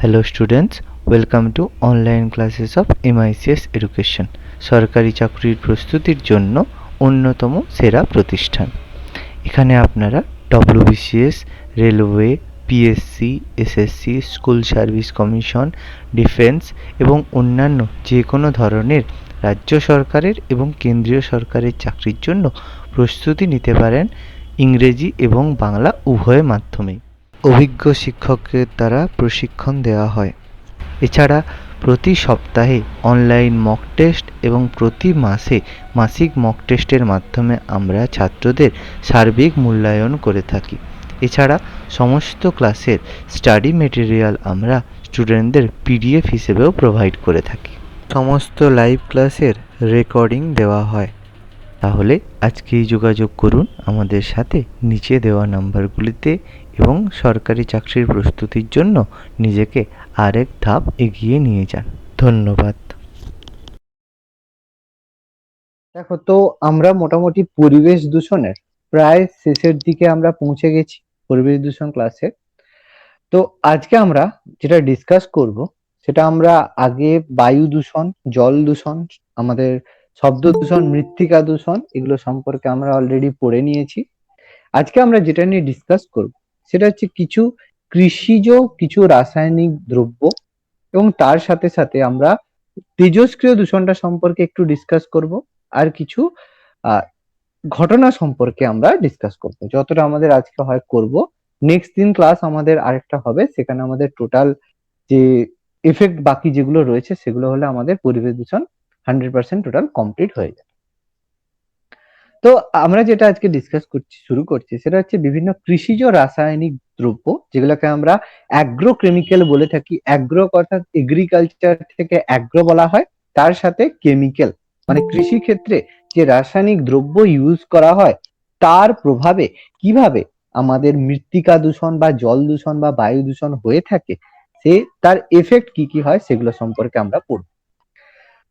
Hello students, welcome to online classes of MICS Education. সরকারি চাকরির প্রস্তুতির জন্য অন্যতম সেরা প্রতিষ্ঠান। এখানে আপনারা WBCS, railway, PSC, SSC, school service commission, defence এবং অন্যান্য যে কোনো ধরনের রাজ্য সরকারের এবং কেন্দ্রীয় সরকারের চাকরির জন্য প্রস্তুতি নিতে পারেন ইংরেজি এবং বাংলা উভয় মাধ্যমেই। অভিজ্ঞ শিক্ষকের দ্বারা প্রশিক্ষণ দেওয়া হয়। এছাড়া প্রতি সপ্তাহে অনলাইন মক টেস্ট এবং প্রতি মাসে মাসিক মক টেস্টের মাধ্যমে আমরা ছাত্রদের সার্বিক মূল্যায়ন করে থাকি। এছাড়া সমস্ত ক্লাসের স্টাডি মেটেরিয়াল আমরা স্টুডেন্টদের PDF হিসেবেও প্রোভাইড করে থাকি। সমস্ত লাইভ ক্লাসের রেকর্ডিং দেওয়া হয়। তাহলে আজকেই যোগাযোগ করুন আমাদের সাথে নিচে দেওয়া নাম্বারগুলিতে এবং সরকারি চাকরির প্রস্তুতির জন্য নিজেকে আরেক ধাপ এগিয়ে নিয়ে যান। ধন্যবাদ। দেখো তো আমরা মোটামুটি পরিবেশ দূষণের প্রায় শেষের দিকে আমরা পৌঁছে গেছি পরিবেশ দূষণ ক্লাসে। তো আজকে আমরা যেটা ডিসকাস করব সেটা আমরা আগে বায়ু দূষণ, জল দূষণ, আমাদের শব্দ দূষণ, মৃত্তিকা দূষণ এগুলো সম্পর্কে আমরা অলরেডি পড়ে নিয়েছি। আজকে আমরা যেটা নিয়ে ডিসকাস করব সেটা হচ্ছে কিছু কৃষিজ কিছু রাসায়নিক দ্রব্য এবং তার সাথে সাথে আমরা তেজস্ক্রিয় দূষণটা সম্পর্কে একটু ডিসকাস করব আর কিছু ঘটনা সম্পর্কে আমরা ডিসকাস করব। যতটা আমাদের আজকে হয় করব, নেক্সট দিন ক্লাস আমাদের আরেকটা হবে, সেখানে আমাদের টোটাল যে এফেক্ট বাকি যেগুলো রয়েছে সেগুলো হলে আমাদের পরিবেশ দূষণ 100% টোটাল কমপ্লিট হয়ে যাবে। তো আমরা যেটা আজকে ডিসকাস শুরু করছি সেটা হচ্ছে বিভিন্ন কৃষিজ রাসায়নিক দ্রব্য, যেগুলোকে আমরা অ্যাগ্রোকেমিক্যাল বলে থাকি। অ্যাগ্রো অর্থাৎ এগ্রিকালচার থেকে অ্যাগ্রো বলা হয়, তার সাথে কেমিক্যাল মানে কৃষি ক্ষেত্রে যে রাসায়নিক দ্রব্য ইউজ করা হয় তার প্রভাবে কিভাবে আমাদের মৃত্তিকা দূষণ বা জল দূষণ বা বায়ু দূষণ হয়ে থাকে, সে তার এফেক্ট কি কি হয় সেগুলো সম্পর্কে আমরা পড়ব।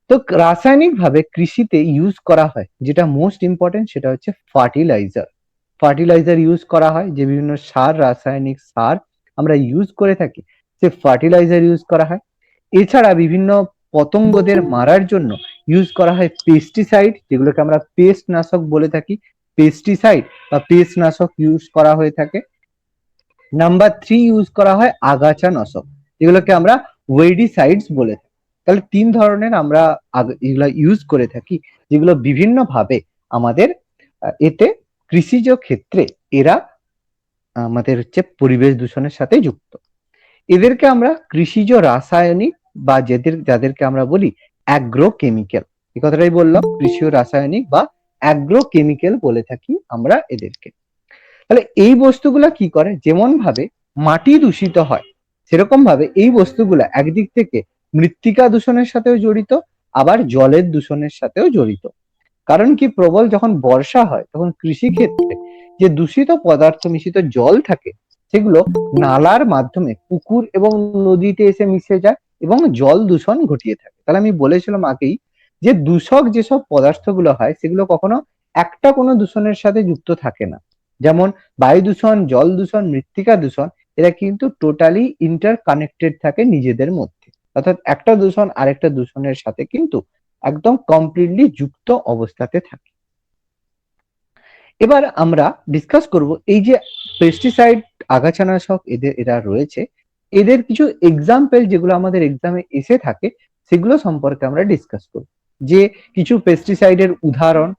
তো রাসায়নিক ভাবে কৃষিতে ইউজ করা হয় যেটা মোস্ট ইম্পর্টেন্ট সেটা হচ্ছে ফার্টিলাইজার। ফার্টিলাইজার ইউজ করা হয়, যে বিভিন্ন সার, রাসায়নিক সার আমরা ইউজ করে থাকি, সে ফার্টিলাইজার ইউজ করা হয়। এছাড়া বিভিন্ন পতঙ্গদের মারার জন্য ইউজ করা হয় পেস্টিসাইড, যেগুলোকে আমরা পেস্ট নাশক বলে থাকি। পেস্টিসাইড বা পেস্ট নাশক ইউজ করা হয়ে থাকে। নাম্বার 3 ইউজ করা হয় আগাছা নাশক, যেগুলোকে আমরা ওয়েডিসাইডস বলে থাকি। তাহলে 3 ধরনের আমরা এগুলা ইউজ করে থাকি, যেগুলো বিভিন্ন ভাবে আমাদের এতে কৃষিজ ক্ষেত্রে এরা আমাদের হচ্ছে পরিবেশ দূষণের সাথে যুক্ত। এদেরকে আমরা কৃষিজ রাসায়নিক বা যাদেরকে আমরা বলি অ্যাগ্রোকেমিক্যাল, এই কথাটাই বললাম, কৃষিজ রাসায়নিক বা অ্যাগ্রোকেমিক্যাল বলে থাকি আমরা এদেরকে। তাহলে এই বস্তুগুলা কি করে, যেমন ভাবে মাটি দূষিত হয় সেরকম ভাবে এই বস্তুগুলা একদিক থেকে মৃত্তিকা দূষণের সাথেও জড়িত, আবার জলের দূষণের সাথেও জড়িত। কারণ কি, প্রবল যখন বর্ষা হয় তখন কৃষি ক্ষেত্রে যে দূষিত পদার্থ মিশ্রিত জল থাকে সেগুলো নালার মাধ্যমে পুকুর এবং নদীতে এসে মিশে যায় এবং জল দূষণ ঘটিয়ে থাকে। তাহলে আমি বলেছিলাম আগেই যে দূষক যেসব পদার্থগুলো হয় সেগুলো কখনো একটা কোনো দূষণের সাথে যুক্ত থাকে না। যেমন বায়ু দূষণ, জল দূষণ, মৃত্তিকা দূষণ, এরা কিন্তু টোটালি ইন্টার কানেক্টেড থাকে নিজেদের মধ্যে, অর্থাৎ একটা দূষণ আরেকটা দূষণের সাথে কিন্তু একদম কমপ্লিটলি যুক্ত অবস্থাতে থাকে। এবার আমরা ডিসকাস করব এই যে পেস্টিসাইড, আগাছানাশক এরা রয়েছে, এদের কিছু এক্সাম্পল যেগুলো আমাদের এক্সামে এসে থাকে সেগুলো সম্পর্কে আমরা ডিসকাস করব। যে কিছু পেস্টিসাইডের উদাহরণ,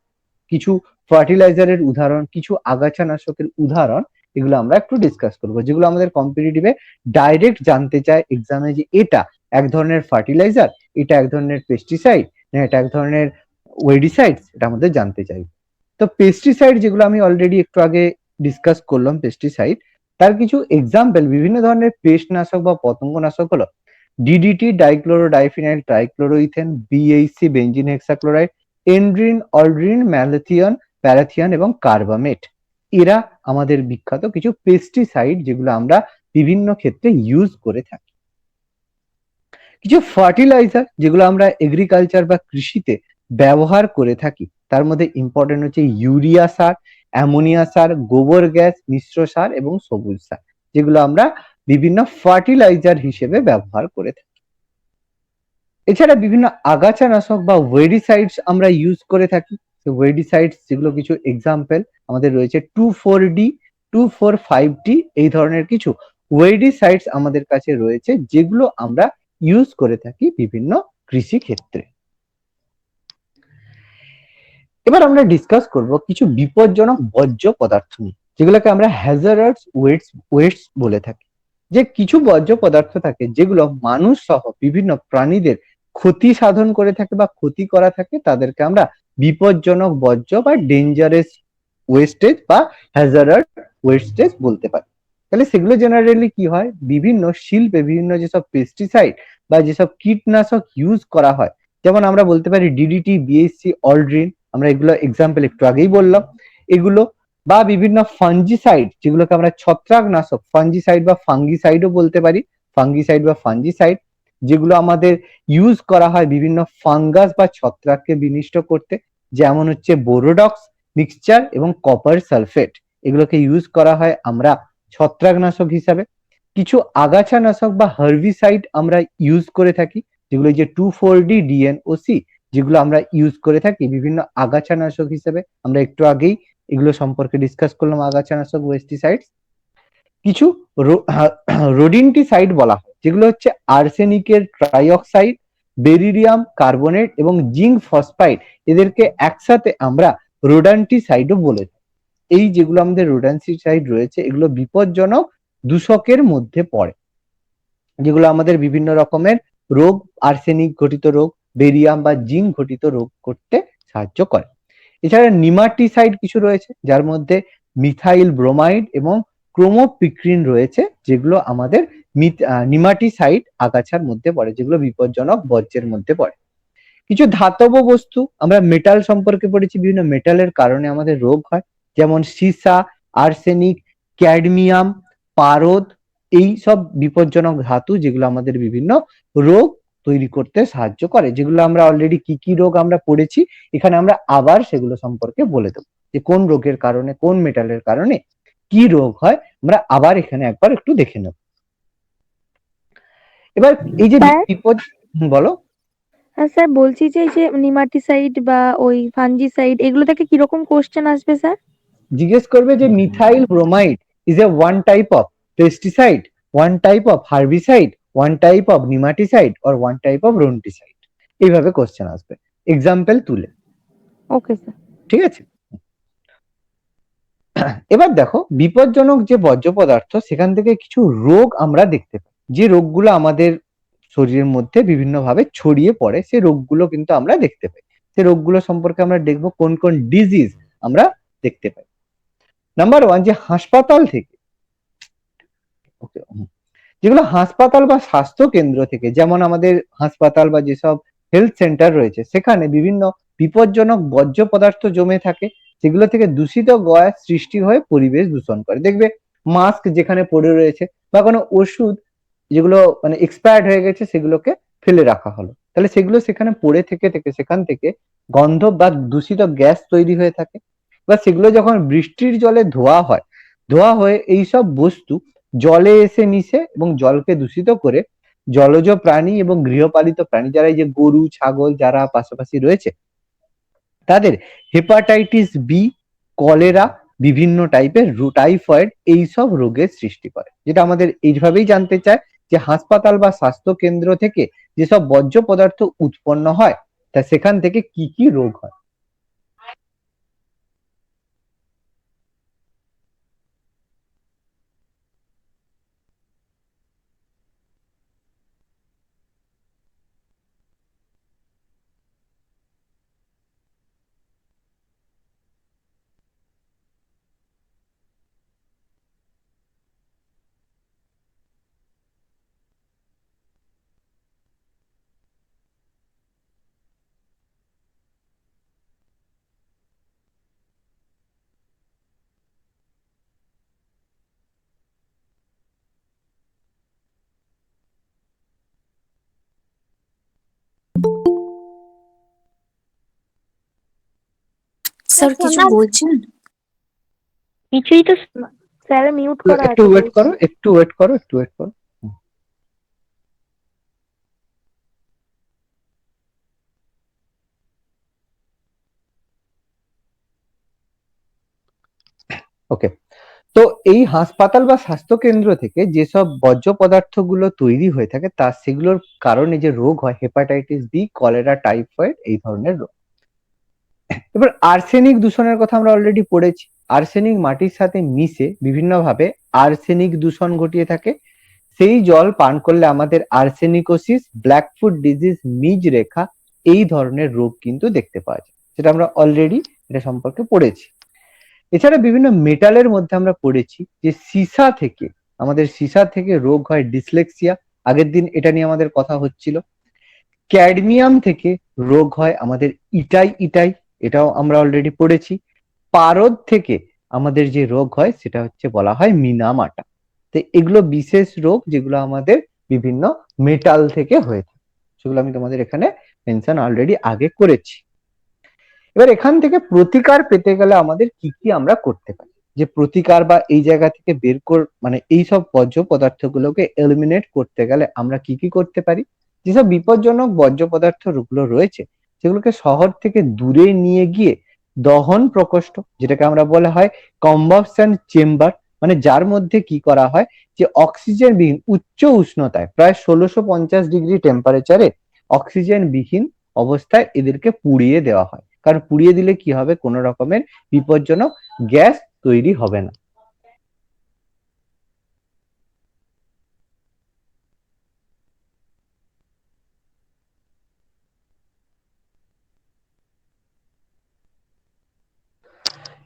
কিছু ফার্টিলাইজারের উদাহরণ, কিছু আগাছানাশকের উদাহরণ, এগুলো আমরা একটু ডিসকাস করব, যেগুলো আমাদের কম্পিটিটিভে ডাইরেক্ট জানতে চায় এক্সামে, যে এটা এক ধরনের ফার্টিলাইজার, এটা এক ধরনের পেস্টিসাইড, না এটা এক ধরনের ওয়েডিসাইডস, এটা আমাদের জানতে চাই। তো পেস্টিসাইড যেগুলো আমি অলরেডি একটু আগে ডিসকাস করলাম, পেস্টিসাইড তার কিছু এক্সাম্পল বিভিন্ন ধরনের পেস্ট নাশক বা পতঙ্গনাশক হলো DDT, dichlorodiphenyl trichloroethane, BHC, benzene hexachloride, endrin, aldrin, malathion, parathion এবং কার্বামেট। এরা আমাদের বিখ্যাত কিছু পেস্টিসাইড যেগুলো আমরা বিভিন্ন ক্ষেত্রে ইউজ করে থাকি। কিছু ফার্টিলাইজার যেগুলো আমরা এগ্রিকালচার বা কৃষিতে ব্যবহার করে থাকি, তার মধ্যে ইম্পর্টেন্ট হচ্ছে ইউরিয়া সার, অ্যামোনিয়া সার, গোবর গ্যাস, মিশ্র সার এবং সবুজ সার, যেগুলো আমরা বিভিন্ন ফার্টিলাইজার হিসেবে ব্যবহার করে থাকি। এছাড়া বিভিন্ন আগাছানাশক বা ওয়েডিসাইডস আমরা ইউজ করে থাকি। ওয়েডিসাইডস যেগুলো কিছু এক্সাম্পল আমাদের রয়েছে 2,4-D, 2,4,5-D, এই ধরনের কিছু ওয়েডিসাইডস আমাদের কাছে রয়েছে যেগুলো আমরা ইউজ করে থাকি বিভিন্ন কৃষি ক্ষেত্রে। এবার আমরা ডিসকাস করব কিছু বিপজ্জনক বর্জ্য পদার্থ নিয়ে, যেগুলোকে আমরা হ্যাজার্ডাস ওয়েস্টস বলে থাকি। যে কিছু বর্জ্য পদার্থ থাকে যেগুলো মানুষ সহ বিভিন্ন প্রাণীদের ক্ষতি সাধন করে থাকে বা ক্ষতি করা থাকে, তাদেরকে আমরা বিপজ্জনক বর্জ্য বা ডেঞ্জারাস ওয়েস্টেজ বা হ্যাজার্ডাস ওয়েস্টেজ বলতে পারি। তাহলে সেগুলো জেনারেলি কি হয়, বিভিন্ন শিল্পে বিভিন্ন যেসব পেস্টিসাইড বা যেসব কীটনাশক ইউজ করা হয়, যেমন আমরা বলতে পারি ডিডিটি, বিএসসি, অল্ড্রিন, আমরা এগুলো এক্সাম্পল একটু আগেই বললাম, এগুলো বা বিভিন্ন ফাঞ্জিসাইড যেগুলোকে আমরা ছত্রাকনাশক, ফাঞ্জিসাইড বা ফাঙ্গিসাইডও বলতে পারি, ফাঙ্গিসাইড বা ফাঞ্জিসাইড, যেগুলো আমাদের ইউজ করা হয় বিভিন্ন ফাঙ্গাস বা ছত্রাককে বিনষ্ট করতে, যেমন হচ্ছে বোরোডক্স মিক্সচার এবং কপার সালফেট, এগুলোকে ইউজ করা হয় আমরা ছত্রাকনাশক হিসাবে। কিছু আগাছানাশক বা হার্বিসাইড আমরা ইউজ করে থাকি, যেগুলো যে 2,4-D, DNOC, যেগুলো আমরা ইউজ করে থাকি বিভিন্ন আগাছানাশক হিসেবে। আমরা একটু আগেই এগুলো সম্পর্কে ডিসকাস করলাম, আগাছানাশক ওয়েস্টিসাইডস। কিছু রোডিন্টিসাইড বলা হয়, যেগুলো হচ্ছে আর্সেনিকের ট্রাইঅক্সাইড, বেরিলিয়াম কার্বনেট এবং জিঙ্ক ফসফাইড, এদেরকে একসাথে আমরা রোডান্টিসাইডও বলে থাকি। এই যেগুলো আমাদের রোডান্টিসাইড রয়েছে, এগুলো বিপজ্জনক দূষকের মধ্যে পড়ে, যেগুলো আমাদের বিভিন্ন রকমের রোগ, আর্সেনিক ঘটিত রোগ, বেরিয়াম বা জিঙ্ক ঘটিত রোগ করতে সাহায্য করে। এছাড়া নিমাটিসাইড কিছু রয়েছে, যার মধ্যে মিথাইল ব্রোমাইড এবং ক্রোমোপিক্রিন রয়েছে, যেগুলো আমাদের নিমাটিসাইড আগাছার মধ্যে পড়ে, যেগুলো বিপজ্জনক বর্জ্যের মধ্যে পড়ে। কিছু ধাতব বস্তু, আমরা মেটাল সম্পর্কে পড়েছি, বিভিন্ন মেটালের কারণে আমাদের রোগ হয়, যেমন সীসা, আর্সেনিক, ক্যাডমিয়াম, পারদ, এই সব বিপজ্জনক ধাতু, যেগুলো আমাদের বিভিন্ন রোগ তৈরি করতে সাহায্য করে, যেগুলো আমরা অলরেডি কি কি রোগ আমরা পড়েছি, এখানে আমরা আবার সেগুলো সম্পর্কে বলে দেবো, যে কোন রোগের কারণে, কোন মেটালের কারণে কি রোগ হয়, আমরা আবার এখানে একবার একটু দেখে নেব। এবার এই যে স্যার বিপদ, বলো। স্যার বলছি যে এই যে নিমাটিসাইড বা ওই ফাঞ্জিসাইড এগুলো থেকে কিরকম কোশ্চেন আসবে স্যার? জিজ্ঞেস করবে যে methyl bromide is a one type of pesticide, one type of herbicide, one type of nematicide or one type of rodenticide, এইভাবে কোশ্চেন আসবে এক্সাম্পল তুলে। Okay sir. ঠিক আছে, এবার দেখো বিপজ্জনক যে বর্জ্য পদার্থ, সেখান থেকে কিছু রোগ আমরা দেখতে পাই, যে রোগগুলো আমাদের শরীরের মধ্যে বিভিন্ন ভাবে ছড়িয়ে পড়ে, সেই রোগগুলো কিন্তু আমরা দেখতে পাই। সেই রোগগুলো সম্পর্কে আমরা দেখবো কোন কোন ডিজিজ আমরা দেখতে পাই। নাম্বার ওয়ান, যে হাসপাতাল থেকে, ওকে, যেগুলো হাসপাতাল বা স্বাস্থ্য কেন্দ্র থেকে, যেমন আমাদের হাসপাতাল বা যেসব হেলথ সেন্টার রয়েছে, সেখানে বিভিন্ন বিপজ্জনক বর্জ্য পদার্থ জমে থাকে, সেগুলো থেকে দূষিত গ্যাস সৃষ্টি হয়ে পরিবেশ দূষণ করে। দেখবে মাস্ক যেখানে পড়ে রয়েছে বা কোনো ওষুধ যেগুলো মানে এক্সপায়ার্ড হয়ে গেছে, সেগুলোকে ফেলে রাখা হলো, তাহলে সেগুলো সেখানে পড়ে থেকে থেকে সেখান থেকে গন্ধ বা দূষিত গ্যাস তৈরি হয়ে থাকে। বা সেগুলো যখন বৃষ্টির জলে ধোয়া হয়, ধোয়া হয়ে এইসব বস্তু জলে এসে মিশে এবং জলকে দূষিত করে জলজ প্রাণী এবং গৃহপালিত প্রাণী, যারা এই যে গরু, ছাগল যারা পাশাপাশি রয়েছে, তাদের হেপাটাইটিস বি, কলেরা, বিভিন্ন টাইপের টাইফয়েড, এইসব রোগের সৃষ্টি করে। যেটা আমাদের এইভাবেই জানতে চায় যে হাসপাতাল বা স্বাস্থ্য কেন্দ্র থেকে যেসব বর্জ্য পদার্থ উৎপন্ন হয়, তা সেখান থেকে কি কি রোগ হয়। স্যার কিছু বলছেন? কিছুই তো স্যার মিউট তো করা একটু আছে ওয়েট বলছে। করো, একটু ওয়েট করো, একটু ওয়েট করো। ওকে। তো এই হাসপাতাল বা স্বাস্থ্য কেন্দ্র থেকে যেসব বর্জ্য পদার্থগুলো তৈরি হয়ে থাকে তা সেগুলোর কারণে যে রোগ হয় হেপাটাইটিস বি, কলেরা, টাইফয়েড এই ধরনের রোগ। এবার আর্সেনিক দূষণের কথা আমরা অলরেডি পড়েছি। আর্সেনিক মাটির সাথে মিশে বিভিন্নভাবে আর্সেনিক দূষণ ঘটিয়ে থাকে। সেই জল পান করলে আমাদের আর্সেনিকোসিস, ব্ল্যাকফুট ডিজিজ, মিজ রেখা এই ধরনের রোগ কিন্তু দেখতে পাওয়া যায়, যেটা আমরা অলরেডি এটা সম্পর্কে পড়েছি। এছাড়া বিভিন্ন মেটালের মধ্যে আমরা পড়েছি যে সীসা থেকে রোগ হয় ডিসলেক্সিয়া, আগের দিন এটা নিয়ে আমাদের কথা হচ্ছিল। ক্যাডমিয়াম থেকে রোগ হয় আমাদের ইটাই, এটাও আমরা অলরেডি পড়েছি। পারদ থেকে আমাদের যে রোগ হয় সেটা হচ্ছে বলা হয় মিনামাটা। তো এগুলো বিশেষ রোগ যেগুলো আমাদের বিভিন্ন মেটাল থেকে হয়ে থাকে, সেগুলো আমি তোমাদের এখানে মেনশন অলরেডি আগে করেছি। এবার এখান থেকে প্রতিকার পেতে গেলে আমাদের কি কি আমরা করতে পারি, যে প্রতিকার বা এই জায়গা থেকে মানে এইসব বর্জ্য পদার্থগুলোকে এলিমিনেট করতে গেলে আমরা কি কি করতে পারি। যেসব বিপজ্জনক বর্জ্য পদার্থ গুলো রয়েছে সেগুলোকে শহর থেকে দূরে নিয়ে গিয়ে দহন প্রকোষ্ঠ, যেটাকে আমরা বলা হয় কম্বাসন চেম্বার, মানে যার মধ্যে কি করা হয় যে অক্সিজেন বিহীন উচ্চ উষ্ণতায় প্রায় 1650 ডিগ্রি টেম্পারেচারে অক্সিজেন বিহীন অবস্থায় এদেরকে পুড়িয়ে দেওয়া হয়। কারণ পুড়িয়ে দিলে কি হবে, কোনো রকমের বিপজ্জনক গ্যাস তৈরি হবে না।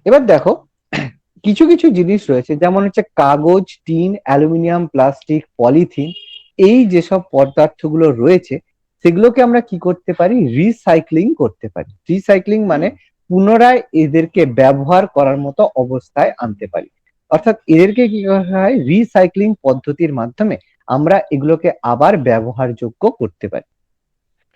এবার দেখো কিছু কিছু জিনিস রয়েছে যেমন হচ্ছে কাগজ, টিন, অ্যালুমিনিয়াম, প্লাস্টিক, পলিথিন, এই যেসব পদার্থগুলো রয়েছে সেগুলোকে আমরা কি করতে পারি, রিসাইক্লিং করতে পারি। রিসাইক্লিং মানে পুনরায় এদেরকে ব্যবহার করার মতো অবস্থায় আনতে পারি। অর্থাৎ এদেরকে কি করা হয়, রিসাইক্লিং পদ্ধতির মাধ্যমে আমরা এগুলোকে আবার ব্যবহারযোগ্য করতে পারি।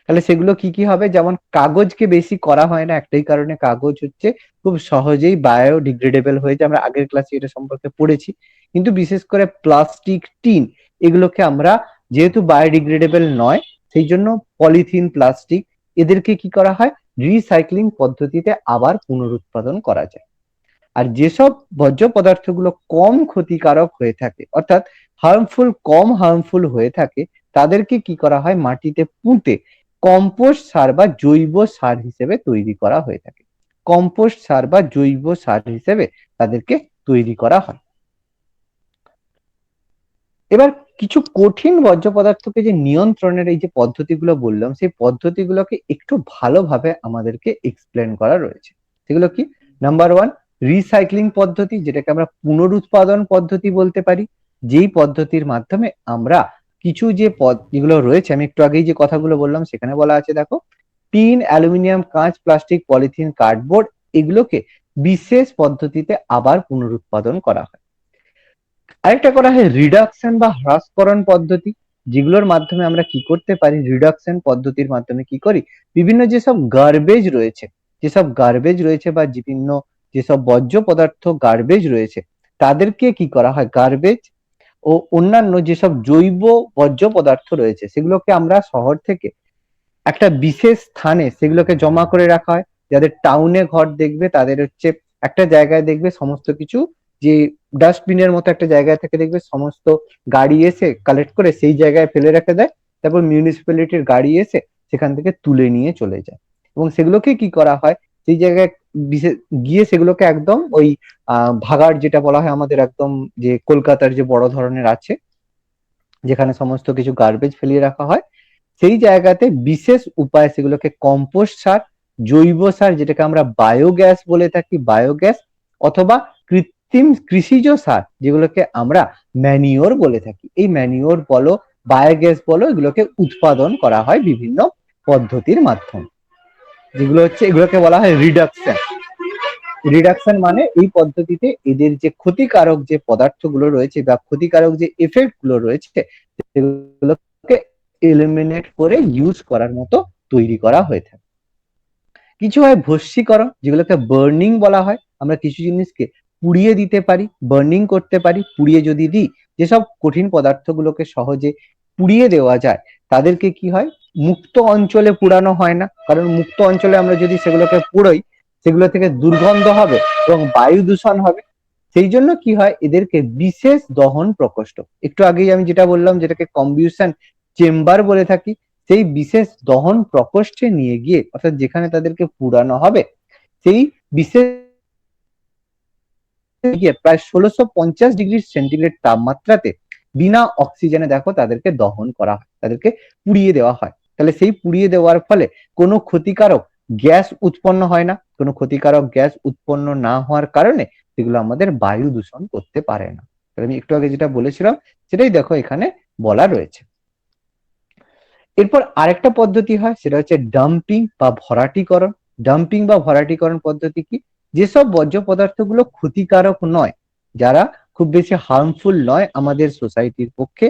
তাহলে সেগুলো কি কি হবে, যেমন কাগজকে বেশি করা হয় না একটাই কারণে, কাগজ হচ্ছে খুব সহজেই বায়োডিগ্রেডেবল হয়ে যায়, আমরা আগের ক্লাসে এটা সম্পর্কে পড়েছি। কিন্তু বিশেষ করে প্লাস্টিক, টিন এগুলোকে আমরা যেহেতু বায়োডিগ্রেডেবল নয় সেই জন্য পলিথিন, প্লাস্টিক এদেরকে কি করা হয়, রিসাইক্লিং পদ্ধতিতে আবার পুনরুৎপাদন করা যায়। আর যেসব বর্জ্য পদার্থগুলো কম ক্ষতিকারক হয়ে থাকে অর্থাৎ কম হার্মফুল হয়ে থাকে তাদেরকে কি করা হয়, মাটিতে পুঁতে কম্পোস্ট সার বা জৈব সার হিসেবে তৈরি করা হয়ে থাকে। কম্পোস্ট সার বা জৈব সার হিসেবে তাদেরকে তৈরি করা হয়। এবার কিছু কঠিন বর্জ্য পদার্থকে যে নিয়ন্ত্রণের এই যে পদ্ধতিগুলো বললাম সেই পদ্ধতিগুলোকে একটু ভালোভাবে আমাদেরকে এক্সপ্লেন করা রয়েছে। সেগুলো কি, নাম্বার ওয়ান রিসাইক্লিং পদ্ধতি, যেটাকে আমরা পুনরুৎপাদন পদ্ধতি বলতে পারি, যেই পদ্ধতির মাধ্যমে আমরা কিছু যে যেগুলো রয়েছে আমি একটু আগেই যে কথাগুলো বললাম সেখানে বলা আছে দেখো, টিন, অ্যালুমিনিয়াম, কাঁচ, প্লাস্টিক, পলিথিন, কার্ডবোর্ড এগুলোকে বিশেষ পদ্ধতিতে আবার পুনরুৎপাদন করা হয়। আরেকটা করা হয় রিডাকশন বা হ্রাসকরণ পদ্ধতি, যেগুলোর মাধ্যমে আমরা কি করতে পারি, রিডাকশন পদ্ধতির মাধ্যমে কি করি, বিভিন্ন যেসব গার্বেজ রয়েছে বা বিভিন্ন যেসব বর্জ্য পদার্থ গার্বেজ রয়েছে তাদেরকে কি করা হয়, গার্বেজ ও অন্যান্য যেসব জৈব বর্জ্য পদার্থ রয়েছে সেগুলোকে আমরা শহর থেকে একটা বিশেষ স্থানে সেগুলোকে জমা করে রাখা হয়। যাদের টাউনে ঘর দেখবে তাদের হচ্ছে একটা জায়গায় দেখবে সমস্ত কিছু, যে ডাস্টবিনের মতো একটা জায়গায় থেকে দেখবে সমস্ত গাড়ি এসে কালেক্ট করে সেই জায়গায় ফেলে রেখে দেয়, তারপর মিউনিসিপ্যালিটির গাড়ি এসে সেখান থেকে তুলে নিয়ে চলে যায়। এবং সেগুলোকে কি করা হয়, সেই জায়গায় বিশেষ গিয়ে সেগুলোকে একদম ওই ভাগাড় যেটা বলা হয় আমাদের একদম, যে কলকাতার যে বড় ধরনের আছে যেখানে সমস্ত কিছু গার্বেজ ফেলিয়ে রাখা হয় সেই জায়গাতে বিশেষ উপায়ে সেগুলোকে কম্পোস্ট সার, জৈব সার যেটাকে আমরা বায়োগ্যাস বলে থাকি, বায়োগ্যাস অথবা কৃত্রিম কৃষিজ সার যেগুলোকে আমরা ম্যানিওর বলে থাকি, এই ম্যানিওর বলো বায়োগ্যাস বলো এগুলোকে উৎপাদন করা হয় বিভিন্ন পদ্ধতির মাধ্যমে, যেগুলো হচ্ছে এগুলোকে বলা হয় রিডাকশন। রিডাকশন মানে এই পদ্ধতিতে এদের যে ক্ষতিকারক যে পদার্থগুলো রয়েছে বা ক্ষতিকারক যে এফেক্ট গুলো রয়েছে সেগুলোকে এলিমিনেট করে ইউজ করার মতো তৈরি করা হয়ে থাকে। কিছু হয় ভস্মীকরণ, যেগুলোকে বার্নিং বলা হয়, আমরা কিছু জিনিসকে পুড়িয়ে দিতে পারি, বার্নিং করতে পারি। পুড়িয়ে যদি দিই, যেসব কঠিন পদার্থগুলোকে সহজে পুড়িয়ে দেওয়া যায় তাদেরকে কি হয়, মুক্ত অঞ্চলে পুড়ানো হয় না, কারণ মুক্ত অঞ্চলে আমরা যদি সেগুলোকে পুড়োই সেগুলো থেকে দুর্গন্ধ হবে এবং বায়ু দূষণ হবে। সেই জন্য কি হয়, এদেরকে বিশেষ দহন প্রকোষ্ঠ, একটু আগেই আমি যেটা বললাম যেটাকে কম্বিউশন চেম্বার বলে থাকি, সেই বিশেষ দহন প্রকোষ্ঠে নিয়ে গিয়ে, অর্থাৎ যেখানে তাদেরকে পুড়ানো হবে সেই বিশেষ গিয়ে প্রায় 1650 ডিগ্রি সেন্টিগ্রেড তাপমাত্রাতে বিনা অক্সিজেনে দেখো তাদেরকে দহন করা হয়, তাদেরকে পুড়িয়ে দেওয়া হয়। তাহলে সেই পুড়িয়ে দেওয়ার ফলে কোনো ক্ষতিকারক গ্যাস উৎপন্ন হয় না, কোনো ক্ষতিকারক গ্যাস উৎপন্ন না হওয়ার কারণে সেগুলো আমাদের বায়ু দূষণ করতে পারে না। আমি একটু আগে যেটা বলেছিলাম সেটাই দেখো এখানে বলা রয়েছে। এরপর আরেকটা পদ্ধতি হয়, সেটা হচ্ছে ডাম্পিং বা ভরাটিকরণ। ডাম্পিং বা ভরাটিকরণ পদ্ধতি কি, যেসব বর্জ্য পদার্থগুলো ক্ষতিকারক নয়, যারা খুব বেশি হার্মফুল নয় আমাদের সোসাইটির পক্ষে,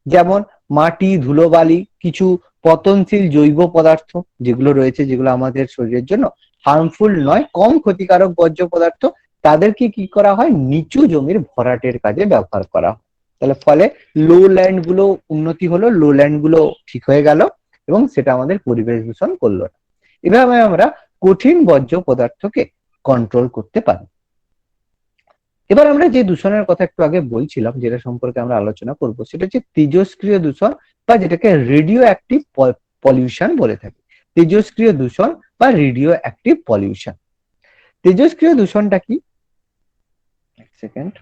যেমন মাটি, ধুলোবালি, কিছু পতনশীল জৈব পদার্থ যেগুলো রয়েছে, যেগুলো আমাদের শরীরের জন্য হার্মফুল নয়, কম ক্ষতিকারক বর্জ্য পদার্থ, তাদেরকে কি করা হয়, নিচু জমির ভরাটের কাজে ব্যবহার করা হয়। তাহলে ফলে লো ল্যান্ড গুলো উন্নতি হলো, লো ল্যান্ড গুলো ঠিক হয়ে গেল এবং সেটা আমাদের পরিবেশ দূষণ করলো না। এভাবে আমরা কঠিন বর্জ্য পদার্থকে কন্ট্রোল করতে পারি। এবার আমরা যে দূষণের কথা একটু আগে বলছিলাম, যেটা সম্পর্কে আমরা আলোচনা করব, সেটা হচ্ছে তেজস্ক্রিয় দূষণ বা যেটাকে রেডিও অ্যাক্টিভ পলিউশন বলে থাকি। তেজস্ক্রিয় দূষণ বা রেডিও অ্যাক্টিভ পলিউশন। তেজস্ক্রিয় দূষণটা কি, এক সেকেন্ড।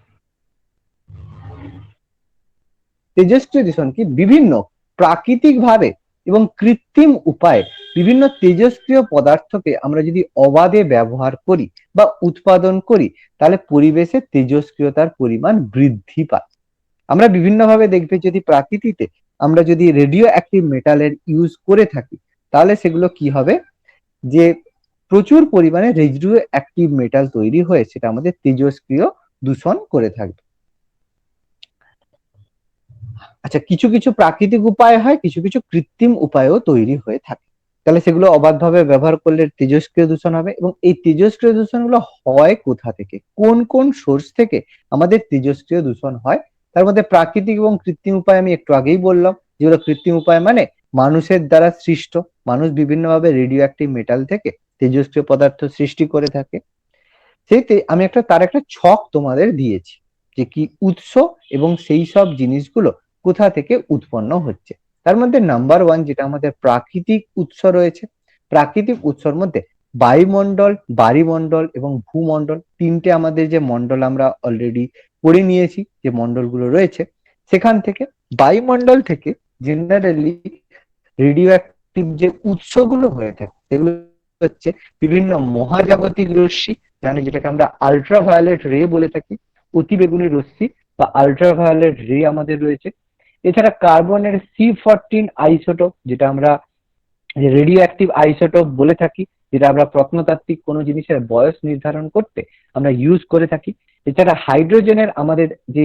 তেজস্ক্রিয় দূষণ কি, বিভিন্ন প্রাকৃতিক ভাবে এবং কৃত্রিম উপায়ে বিভিন্ন তেজস্ক্রিয় পদার্থকে আমরা যদি অবাধে ব্যবহার করি বা উৎপাদন করি, তাহলে পরিবেশে তেজস্ক্রিয়তার পরিমাণ বৃদ্ধি পায়। আমরা বিভিন্নভাবে দেখবে, যদি প্রাকৃতিতে আমরা যদি রেডিও অ্যাক্টিভ মেটালের ইউজ করে থাকি, তাহলে সেগুলো কি হবে, যে প্রচুর পরিমাণে রেডিও অ্যাক্টিভ মেটাল তৈরি হয়ে সেটা আমাদের তেজস্ক্রিয় দূষণ করে থাকবে। আচ্ছা, কিছু কিছু প্রাকৃতিক উপায় হয়, কিছু কিছু কৃত্রিম উপায়ও তৈরি হয়ে থাকে। তাহলে সেগুলো অবাধভাবে ব্যবহার করলে তেজস্ক্রিয় দূষণ হবে। এবং এই তেজস্ক্রিয় দূষণগুলো হয় কোথা থেকে, কোন কোন সোর্স থেকে আমাদের তেজস্ক্রিয় দূষণ হয়? তার মধ্যে প্রাকৃতিক এবং কৃত্রিম উপায় আমি একটু আগেই বললাম, যেগুলো কৃত্রিম উপায় মানে মানুষের দ্বারা সৃষ্ট, মানুষ বিভিন্নভাবে রেডিও অ্যাক্টিভ মেটাল থেকে তেজস্ক্রিয় পদার্থ সৃষ্টি করে থাকে। সেইতে আমি তার একটা ছক তোমাদের দিয়েছি, যে কি উৎস এবং সেই সব জিনিসগুলো কোথা থেকে উৎপন্ন হচ্ছে। তার মধ্যে নাম্বার 1 যেটা আমাদের প্রাকৃতিক উৎস রয়েছে, প্রাকৃতিক উৎসর মধ্যে বায়ুমণ্ডল, বাড়িমণ্ডল এবং ভূমণ্ডল, তিনটে আমাদের যে মণ্ডল আমরা অলরেডি পড়ে নিয়েছি, যে মণ্ডলগুলো রয়েছে সেখান থেকে। বায়ুমণ্ডল থেকে জেনারেলি রেডিও অ্যাক্টিভ যে উৎসগুলো হয়ে থাকে সেগুলো হচ্ছে বিভিন্ন মহাজাগতিক রশ্মি, মানে যেটাকে আমরা আল্ট্রাভায়োলেট রে বলে থাকি, অতিবেগুনি রশ্মি বা আল্ট্রাভায়োলেট রে আমাদের রয়েছে। এছাড়া কার্বনের C14 আইসোটোপ, যেটা আমরা রেডিও অ্যাক্টিভ আইসোটোপ বলে থাকি, যেটা আমরা প্রত্নতাত্ত্বিক কোনো জিনিসের বয়স নির্ধারণ করতে আমরা ইউজ করে থাকি। এছাড়া হাইড্রোজেনের আমাদের যে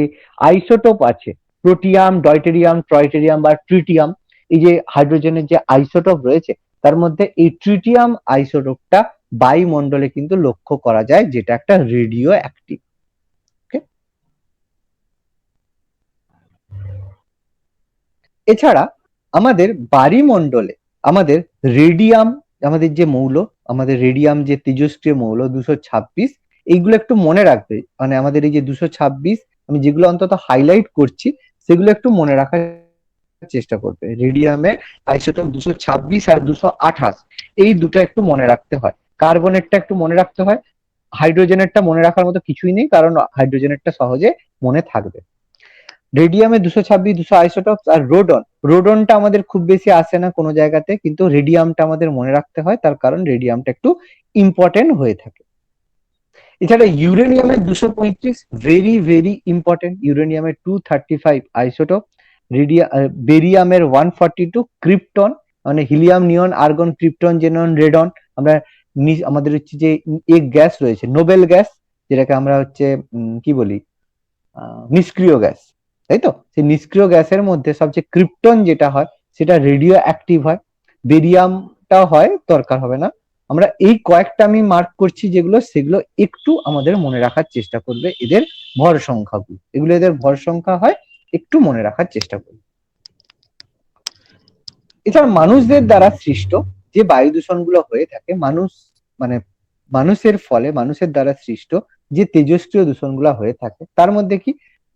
আইসোটোপ আছে, প্রোটিয়াম, ডয়টেরিয়াম, ট্রয়টেরিয়াম বা ট্রিটিয়াম, এই যে হাইড্রোজেনের যে আইসোটোপ রয়েছে তার মধ্যে এই ট্রিটিয়াম আইসোটোপটা বায়ুমণ্ডলে কিন্তু লক্ষ্য করা যায়, যেটা একটা রেডিও অ্যাক্টিভ। এছাড়া আমাদের বায়ুমণ্ডলে আমাদের রেডিয়াম, আমাদের যে মৌল, আমাদের রেডিয়াম যে তেজস্ক্রিয় মৌল 226, এইগুলো একটু মনে রাখবে। মানে আমাদের এই যে 226, আমি যেগুলো অন্তত হাইলাইট করছি সেগুলো একটু মনে রাখার চেষ্টা করবে। রেডিয়ামের আইসোটোপ 226 আর 228, এই দুটো একটু মনে রাখতে হয়। কার্বনেরটা একটু মনে রাখতে হয়, হাইড্রোজেনেরটা মনে রাখার মতো কিছুই নেই, কারণ হাইড্রোজেনেরটা সহজে মনে থাকবে। রেডিয়ামে 226, 200 আইসোটোপ। আর রোডন, রোডনটা আমাদের খুব বেশি আসে না কোনো জায়গাতে, কিন্তু রেডিয়ামটা আমাদের মনে রাখতে হয়, তার কারণ রেডিয়ামটা একটু ইম্পর্টেন্ট হয়ে থাকে। এছাড়া ইউরেনিয়ামের 235, ভেরি ভেরি ইম্পর্টেন্ট। ইউরেনিয়ামের 235 আইসোটোপ। বেরিয়ামের 142, ক্রিপ্টন, মানে helium, neon, argon, krypton, xenon, radon. আমরা আমাদের হচ্ছে যে এক গ্যাস রয়েছে, নোবেল গ্যাস, যেটাকে আমরা হচ্ছে কি বলি, নিষ্ক্রিয় গ্যাস, তাই তো? সেই নিষ্ক্রিয় গ্যাসের মধ্যে সবচেয়ে ক্রিপ্টন যেটা হয় সেটা রেডিও অ্যাক্টিভ হয়। বেরিয়ামটা হয়, দরকার হবে না, আমরা এই কয়েকটা আমি মার্ক করছি যেগুলো, সেগুলো একটু আমাদের মনে রাখার চেষ্টা করবে, এদের ভর সংখ্যাগুলো, এগুলো এদের ভর সংখ্যা হয়, একটু মনে রাখার চেষ্টা করবে। এছাড়া মানুষদের দ্বারা সৃষ্ট যে বায়ু দূষণ গুলো হয়ে থাকে, মানে মানুষের ফলে, মানুষের দ্বারা সৃষ্ট যে তেজস্ক্রিয় দূষণ গুলা হয়ে থাকে, তার মধ্যে কি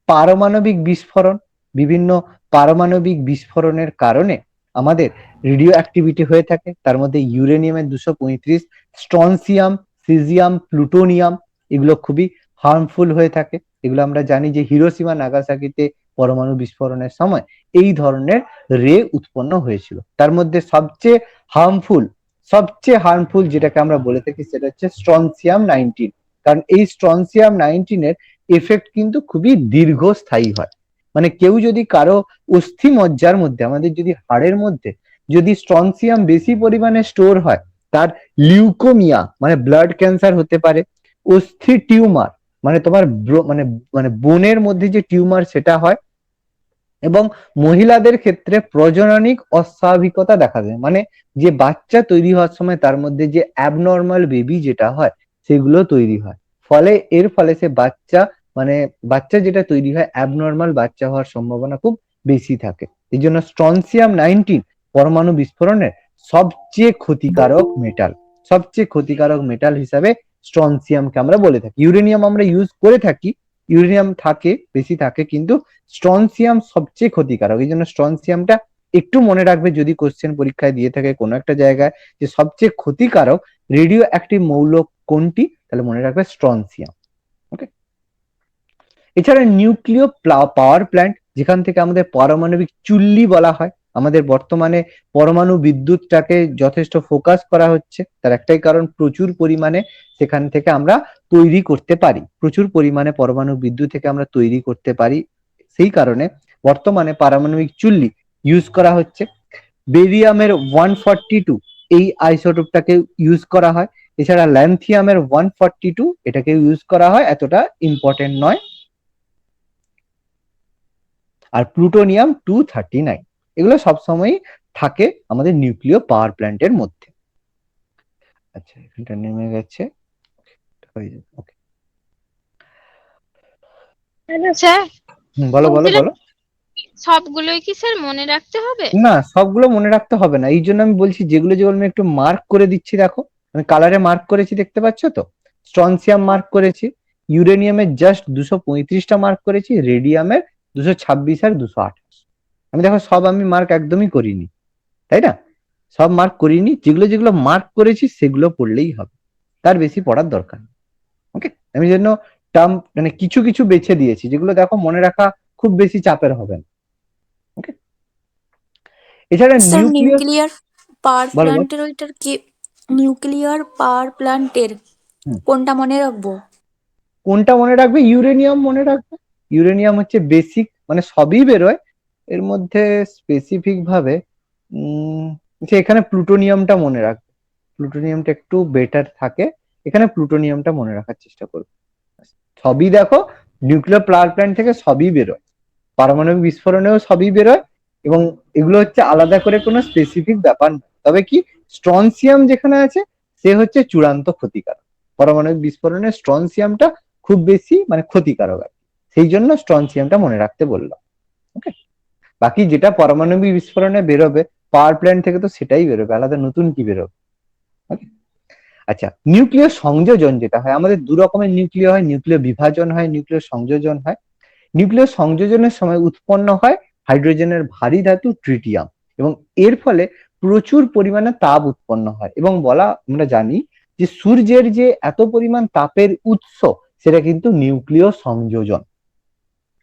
পারমাণবিক বিস্ফোরণ, বিভিন্ন পারমাণবিক বিস্ফোরণের কারণে আমাদের রেডিও অ্যাক্টিভিটি হয়ে থাকে। তার মধ্যে ইউরেনিয়ামের 235, স্ট্রনসিয়াম, সিজিয়াম, প্লুটোনিয়াম, এগুলো খুবই হার্মফুল হয়ে থাকে। এগুলো আমরা জানি যে হিরোশিমা নাগাসাকিতে পরমাণু বিস্ফোরণের সময় এই ধরনের রে উৎপন্ন হয়েছিল। তার মধ্যে সবচেয়ে হার্মফুল যেটাকে আমরা বলে থাকি সেটা হচ্ছে স্ট্রনসিয়াম 19, কারণ এই স্ট্রনসিয়াম 19 এর এফেক্ট কিন্তু খুবই দীর্ঘস্থায়ী হয়। মানে কেউ যদি কারো অস্থি মজ্জার মধ্যে, আমাদের যদি হাড়ের মধ্যে যদি স্ট্রনসিয়াম বেশি পরিমাণে স্টোর হয়, তার লিউকোমিয়া মানে ব্লাড ক্যান্সার হতে পারে, অস্থি টিউমার মানে তোমার মানে মানে বোনের মধ্যে যে টিউমার সেটা হয়, এবং মহিলাদের ক্ষেত্রে প্রজননিক অস্বাভাবিকতা দেখা যায়, মানে যে বাচ্চা তৈরি হওয়ার সময় তার মধ্যে যে অ্যাবনর্মাল বেবি যেটা হয় সেগুলো তৈরি হয়, ফলে এর ফলে সে বাচ্চা যেটা তৈরি হয় অ্যাবনর্মাল বাচ্চা হওয়ার সম্ভাবনা খুব বেশি থাকে। এই জন্য স্ট্রনসিয়াম 19 পরমাণু বিস্ফোরণের সবচেয়ে ক্ষতিকারক মেটাল হিসাবে স্ট্রনসিয়ামকে আমরা বলে থাকি। ইউরেনিয়াম আমরা ইউজ করে থাকি, ইউরেনিয়াম বেশি থাকে, কিন্তু স্ট্রনসিয়াম সবচেয়ে ক্ষতিকারক। এই জন্য স্ট্রনসিয়ামটা একটু মনে রাখবে, যদি কোশ্চেন পরীক্ষায় দিয়ে থাকে কোনো একটা জায়গায় যে সবচেয়ে ক্ষতিকারক রেডিও অ্যাক্টিভ মৌল কোনটি, তাহলে মনে রাখবে স্ট্রনসিয়াম। ওকে। এছাড়া নিউক্লিয় পাওয়ার প্ল্যান্ট, যেখান থেকে আমাদের পারমাণবিক চুল্লি বলা হয়, আমাদের বর্তমানে পরমাণু বিদ্যুৎটাকে যথেষ্ট ফোকাস করা হচ্ছে, তার একটাই কারণ প্রচুর পরিমাণে সেখান থেকে আমরা তৈরি করতে পারি, প্রচুর পরিমাণে পরমাণু বিদ্যুৎ থেকে আমরা তৈরি করতে পারি, সেই কারণে বর্তমানে পারমাণবিক চুল্লি ইউজ করা হচ্ছে। বেরিয়ামের 142 এই আইসোটোপটাকে ইউজ করা হয়। এছাড়া ল্যান্থিয়ামের 142 এটাকে ইউজ করা হয়, এতটা ইম্পর্টেন্ট নয়। আর প্লুটোনিয়াম 239, এগুলো সবসময় থাকে আমাদের নিউক্লিয় পাওয়ার প্ল্যান্টের মধ্যে। আচ্ছা, এখানটা নেমে গেছে, হয়ে যাবে। ওকে, হ্যালো স্যার, বলো বলো বলছিলাম বলো। সবগুলোই কি স্যার মনে রাখতে হবে? না, সবগুলো মনে রাখতে হবে না, এই জন্য আমি বলছি যেগুলো যেগুলো আমি একটু মার্ক করে দিচ্ছি, দেখো আমি কালারে মার্ক করেছি, দেখতে পাচ্ছ তো? স্ট্রনসিয়াম মার্ক করেছি, ইউরেনিয়ামের জাস্ট 235টা মার্ক করেছি, রেডিয়ামের 226 আর 228। আমি দেখো সব আমি মার্ক একদমই করিনি, তাই না? সব মার্ক করিনি, যেগুলো যেগুলো মার্ক করেছি সেগুলো পড়লেই হবে, তার বেশি পড়ার দরকার নেই। ওকে, আমি জন্য টার্ম মানে কিছু কিছু বেছে দিয়েছি যেগুলো দেখো মনে রাখা খুব বেশি চাপের হবে না। ওকে। এছাড়া স্যার নিউক্লিয়াস, নিউক্লিয়ার পাওয়ার বলো বলো। প্ল্যান্টের ওইটার কি, নিউক্লিয়ার পাওয়ার প্ল্যান্টের হুম। কোনটা মনে রাখবো? কোনটা মনে রাখবে? ইউরেনিয়াম মনে রাখবে। ইউরেনিয়াম হচ্ছে বেসিক, মানে সবই বেরোয় এর মধ্যে স্পেসিফিক ভাবে। যে এখানে প্লুটোনিয়ামটা মনে রাখবে, প্লুটোনিয়ামটা একটু বেটার থাকে, এখানে প্লুটোনিয়ামটা মনে রাখার চেষ্টা করবে। সবই দেখো নিউক্লিয়ার পাওয়ার প্ল্যান্ট থেকে সবই বেরোয়, পারমাণবিক বিস্ফোরণেও সবই বেরোয়, এবং এগুলো হচ্ছে আলাদা করে কোনো স্পেসিফিক ব্যাপার নয়। তবে কি স্ট্রনসিয়াম যেখানে আছে সে হচ্ছে চূড়ান্ত ক্ষতিকারক, পারমাণবিক বিস্ফোরণে স্ট্রনসিয়ামটা খুব বেশি মানে ক্ষতিকারক আর কি। সেই জন্য স্ট্রনসিয়ামটা মনে রাখতে বললাম। ওকে, বাকি যেটা পারমাণবিক বিস্ফোরণে বেরোবে পাওয়ার প্ল্যান্ট থেকে তো সেটাই বেরোবে, আলাদা নতুন কি বেরোবে? ওকে। আচ্ছা, নিউক্লিয় সংযোজন যেটা হয়, আমাদের দু রকমের নিউক্লিয় হয়, নিউক্লিয় বিভাজন হয়, নিউক্লিয় সংযোজন হয়। নিউক্লিয় সংযোজনের সময় উৎপন্ন হয় হাইড্রোজেনের ভারী ধাতু ট্রিটিয়াম, এবং এর ফলে প্রচুর পরিমাণে তাপ উৎপন্ন হয়, এবং আমরা জানি যে সূর্যের যে এত পরিমাণ তাপের উৎস সেটা কিন্তু নিউক্লিয় সংযোজন।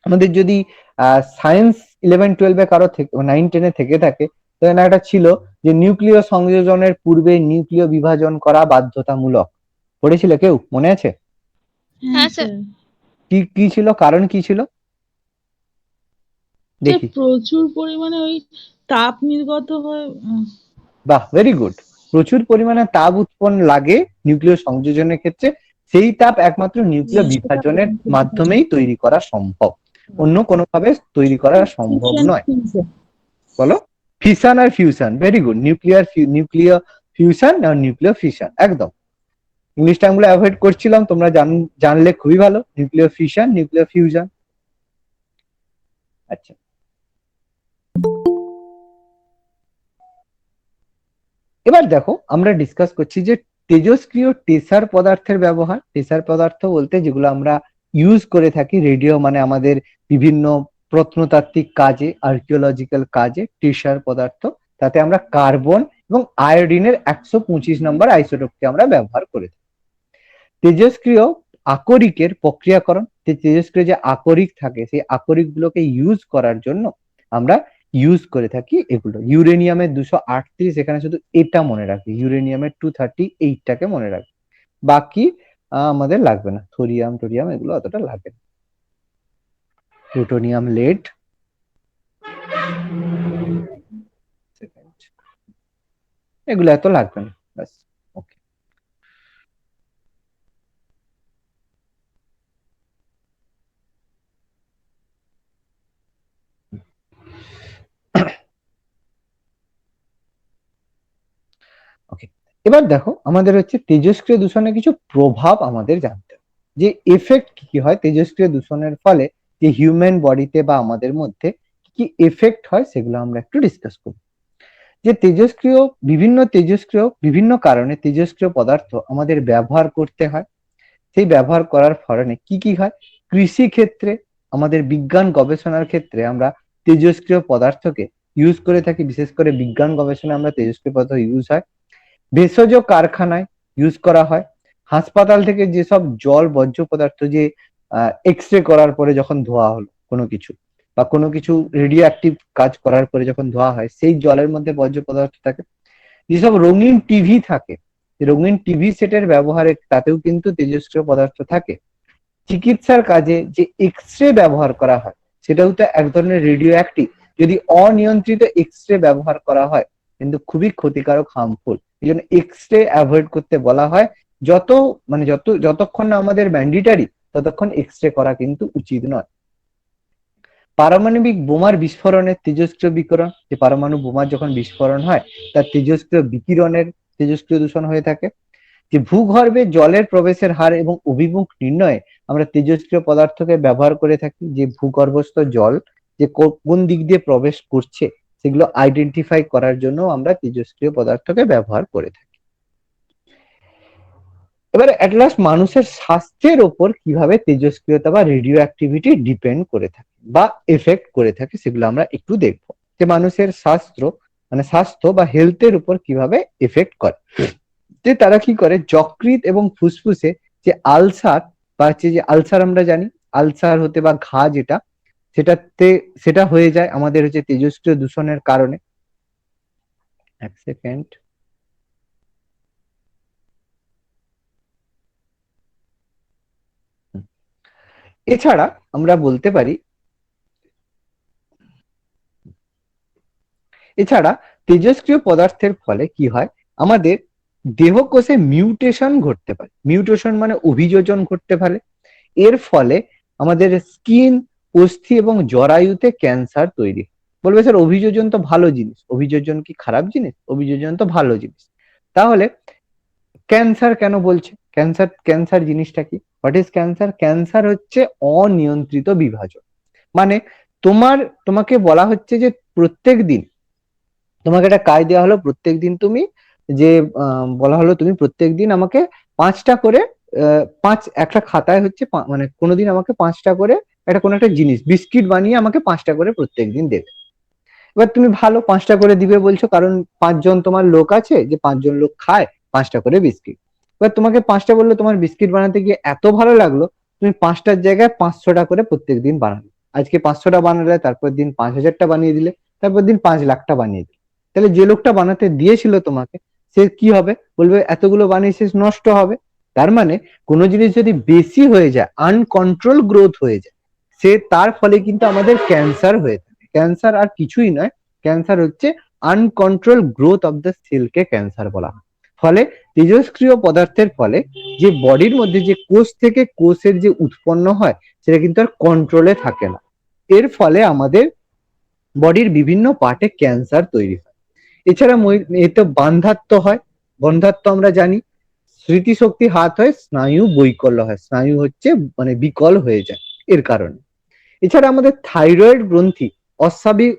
আমাদের যদি সায়েন্স 11-12 কারো থেকে 9-10 থেকে থাকে, তাহলে একটা ছিল যে নিউক্লিয় সংযোজনের পূর্বে নিউক্লিয় বিভাজন করা বাধ্যতামূলক, পড়েছিল কেউ, মনে আছে? হ্যাঁ স্যার। কি কি ছিল, কারণ কি ছিল দেখি? প্রচুর পরিমাণে ওই তাপ নির্গত হয়। বাহ, ভেরি গুড। প্রচুর পরিমাণে তাপ উৎপন্ন লাগে নিউক্লিয় সংযোজনের ক্ষেত্রে, সেই তাপ একমাত্র নিউক্লিয় বিভাজনের মাধ্যমেই তৈরি করা সম্ভব, অন্য কোনো ভাবে তৈরি করা সম্ভব নয়। বলো, ফিশন আর ফিউশন, ভেরি গুড। নিউক্লিয় ফিউশন আর নিউক্লিয়ার ফিশন। একদম ইংলিশ টার্মগুলো অ্যাভয়েড করছিলাম, তোমরা জানলে খুবই ভালো। Nuclear fission, nuclear fusion. আচ্ছা, এবার দেখো আমরা ডিসকাস করছি যে তেজস্ক্রিয় টেসার পদার্থের ব্যবহার। টেসার পদার্থ বলতে যেগুলো আমরা ইউজ করে থাকি রেডিও, মানে আমাদের বিভিন্ন প্রত্নতাত্ত্বিক কাজে, আর্কিওলজিক্যাল কাজে টেসার পদার্থ, তাতে আমরা কার্বন এবং আয়োডিনের 125 নম্বর আইসোটোপকে আমরা ব্যবহার করে থাকি। তেজস্ক্রিয় আকরিকের প্রক্রিয়াকরণ, তেজস্ক্রিয় যে আকরিক থাকে সেই আকরিক গুলোকে ইউজ করার জন্য আমরা ইউজ করে থাকি এগুলো। ইউরেনিয়ামের 238, এখানে শুধু এটা মনে রাখি, ইউরেনিয়ামের 238টাকে মনে রাখি, বাকি আমাদের লাগবে না। থোরিয়াম টোরিয়াম এগুলো অতটা লাগবে না। প্লুটোনিয়াম, লেড, এগুলো এত লাগবে না, ব্যাস। ওকে, ওকে। এবার দেখো আমাদের হচ্ছে তেজস্ক্রিয় দূষণের কিছু প্রভাব আমাদের জানতে হবে, যে এফেক্ট কি হয় তেজস্ক্রিয় দূষণের ফলে, যে হিউম্যান বডিতে বা আমাদের মধ্যে কি এফেক্ট হয় সেগুলো আমরা একটু ডিসকাস করব। যে বিভিন্ন কারণে তেজস্ক্রিয় পদার্থ আমাদের ব্যবহার করতে হয়। সেই ব্যবহার করার ফলে কি কি হয়? কৃষি ক্ষেত্রে, আমাদের বিজ্ঞান গবেষণার ক্ষেত্রে আমরা তেজস্ক্রিয় পদার্থকে ইউজ করে থাকি, বিশেষ করে বিজ্ঞান গবেষণায় আমরা তেজস্ক্রিয় পদার্থ ইউজ হয়। ভেষজ কারখানায় ইউজ করা হয়। হাসপাতাল থেকে যেসব জল বর্জ্য পদার্থ, যে এক্স রে করার পরে যখন ধোয়া হলো কোনো কিছু, বা কোনো কিছু রেডিও অ্যাক্টিভ কাজ করার পরে যখন ধোয়া হয়, সেই জলের মধ্যে বর্জ্য পদার্থ থাকে। যেসব রঙিন টিভি থাকে, রঙিন টিভি সেটের ব্যবহারে তাতেও কিন্তু তেজস্ক্রিয় পদার্থ থাকে। চিকিৎসার কাজে যে এক্স রে ব্যবহার করা হয় সেটাও তো এক ধরনের রেডিও অ্যাক্টিভ। যদি অনিয়ন্ত্রিত এক্স রে ব্যবহার করা হয় কিন্তু খুবই ক্ষতিকারক, হার্মফুল। এই জন্য এক্স রে অ্যাভয়েড করতে বলা হয়। যতক্ষণ না আমাদের ম্যান্ডেটরি, ততক্ষণ এক্স রে করা কিন্তু উচিত নয়। পারমাণবিক বোমার বিস্ফোরণের তেজস্ক্রিয় বিকিরণ, যে পারমাণু বোমার যখন বিস্ফোরণ হয় তার তেজস্ক্রিয় বিকিরণের তেজস্ক্রিয় দূষণ হয়ে থাকে। যে ভূগর্ভে জলের প্রবেশের হার এবং অভিমুখ নির্ণয়ে আমরা তেজস্ক্রিয় পদার্থকে ব্যবহার করে থাকি। যে ভূগর্ভস্থ জল যে কোন দিক দিয়ে প্রবেশ করছে সেগুলো আইডেন্টিফাই করার জন্য আমরা তেজস্ক্রিয় পদার্থকে ব্যবহার করে থাকি। এবারে এট লাস্ট মানুষের স্বাস্থ্যের ওপর কিভাবে তেজস্ক্রিয়তা বা রেডিও অ্যাক্টিভিটি ডিপেন্ড করে থাকে বা এফেক্ট করে থাকে সেগুলো আমরা একটু দেখবো। যে মানুষের স্বাস্থ্য বা হেলথের উপর কিভাবে এফেক্ট করে। যে তারা কি করে, যকৃৎ এবং ফুসফুসে যে আলসার, বা হচ্ছে যে আলসার আমরা জানি, আলসার হতে বা ঘা যেটা, সেটা হয়ে যায় আমাদের হচ্ছে তেজস্ক্রিয় দূষণের কারণে। এক সেকেন্ড। এছাড়া আমরা বলতে পারি, এছাড়া তেজস্ক্রিয় পদার্থের ফলে কি হয়, আমাদের দেহকোষে মিউটেশন ঘটতে পারে। মিউটেশন মানে অভিযোজন ঘটতে পারে। এর ফলে আমাদের স্কিন, অস্থি এবং জরায়ুতে ক্যান্সার তৈরি। বলবে স্যার অভিযোজন তো ভালো জিনিস, অভিযোজন কি খারাপ জিনিস? অভিযোজন তো ভালো জিনিস। তাহলে ক্যান্সার কেন বলছে? ক্যান্সার জিনিসটা কি? What is cancer? ক্যান্সার হচ্ছে অনিয়ন্ত্রিত বিভাজন। মানে তোমাকে বলা হচ্ছে যে প্রত্যেক দিন তোমাকে একটা কাজ দেওয়া হলো, প্রত্যেক দিন তুমি যে বলা হলো তুমি প্রত্যেক দিন আমাকে 5টা করে একটা খাতায় হচ্ছে মানে কোনোদিন আমাকে 5টা করে কোনো একটা জিনিস বিস্কিট বানিয়ে আমাকে 5টা করে প্রত্যেক দিন দেবে। এবার তুমি ভালো 5টা করে দিবে বলছো, কারণ 5জন তোমার লোক আছে, যে 5জন লোক খায় 5টা করে বিস্কিট। এবার তোমাকে 5টা বললো, তোমার বিস্কিট বানাতে গিয়ে এত ভালো লাগলো তুমি 5টার জায়গায় 500টা করে প্রত্যেক দিন বানালে। আজকে 500টা বানালে, তারপর দিন 5000টা বানিয়ে দিলে, তারপর দিন 5 লাখটা বানিয়ে দিলে। তাহলে যে লোকটা বানাতে দিয়েছিল তোমাকে, সে কি হবে? বলবে এতগুলো বানিয়েছিস, নষ্ট হবে। তার মানে কোনো জিনিস যদি বেশি হয়ে যায়, আনকন্ট্রোল গ্রোথ হয়ে যায়, তার ফলে কিন্তু আমাদের ক্যান্সার হয়ে থাকে। ক্যান্সার আর কিছুই নয়, ক্যান্সার হচ্ছে আনকন্ট্রোল গ্রোথ অফ দ্য সেলকে ক্যান্সার বলা হয়। ফলে তেজস্ক্রিয় পদার্থের ফলে যে বডির মধ্যে যে কোষ থেকে কোষের যে উৎপন্ন হয় সেটা কিন্তু আর কন্ট্রোলে থাকে না। এর ফলে আমাদের বডির বিভিন্ন পার্টে ক্যান্সার তৈরি হয়। এছাড়া এতে বান্ধাত্ব হয়, বন্ধ্যাত্ব আমরা জানি, স্মৃতিশক্তি হাত হয়, স্নায়ু বৈকল্য হয়, স্নায়ু হচ্ছে মানে বিকল হয়ে যায় এর কারণে। এছাড়া আমাদের থাইরয়েড গ্রন্থি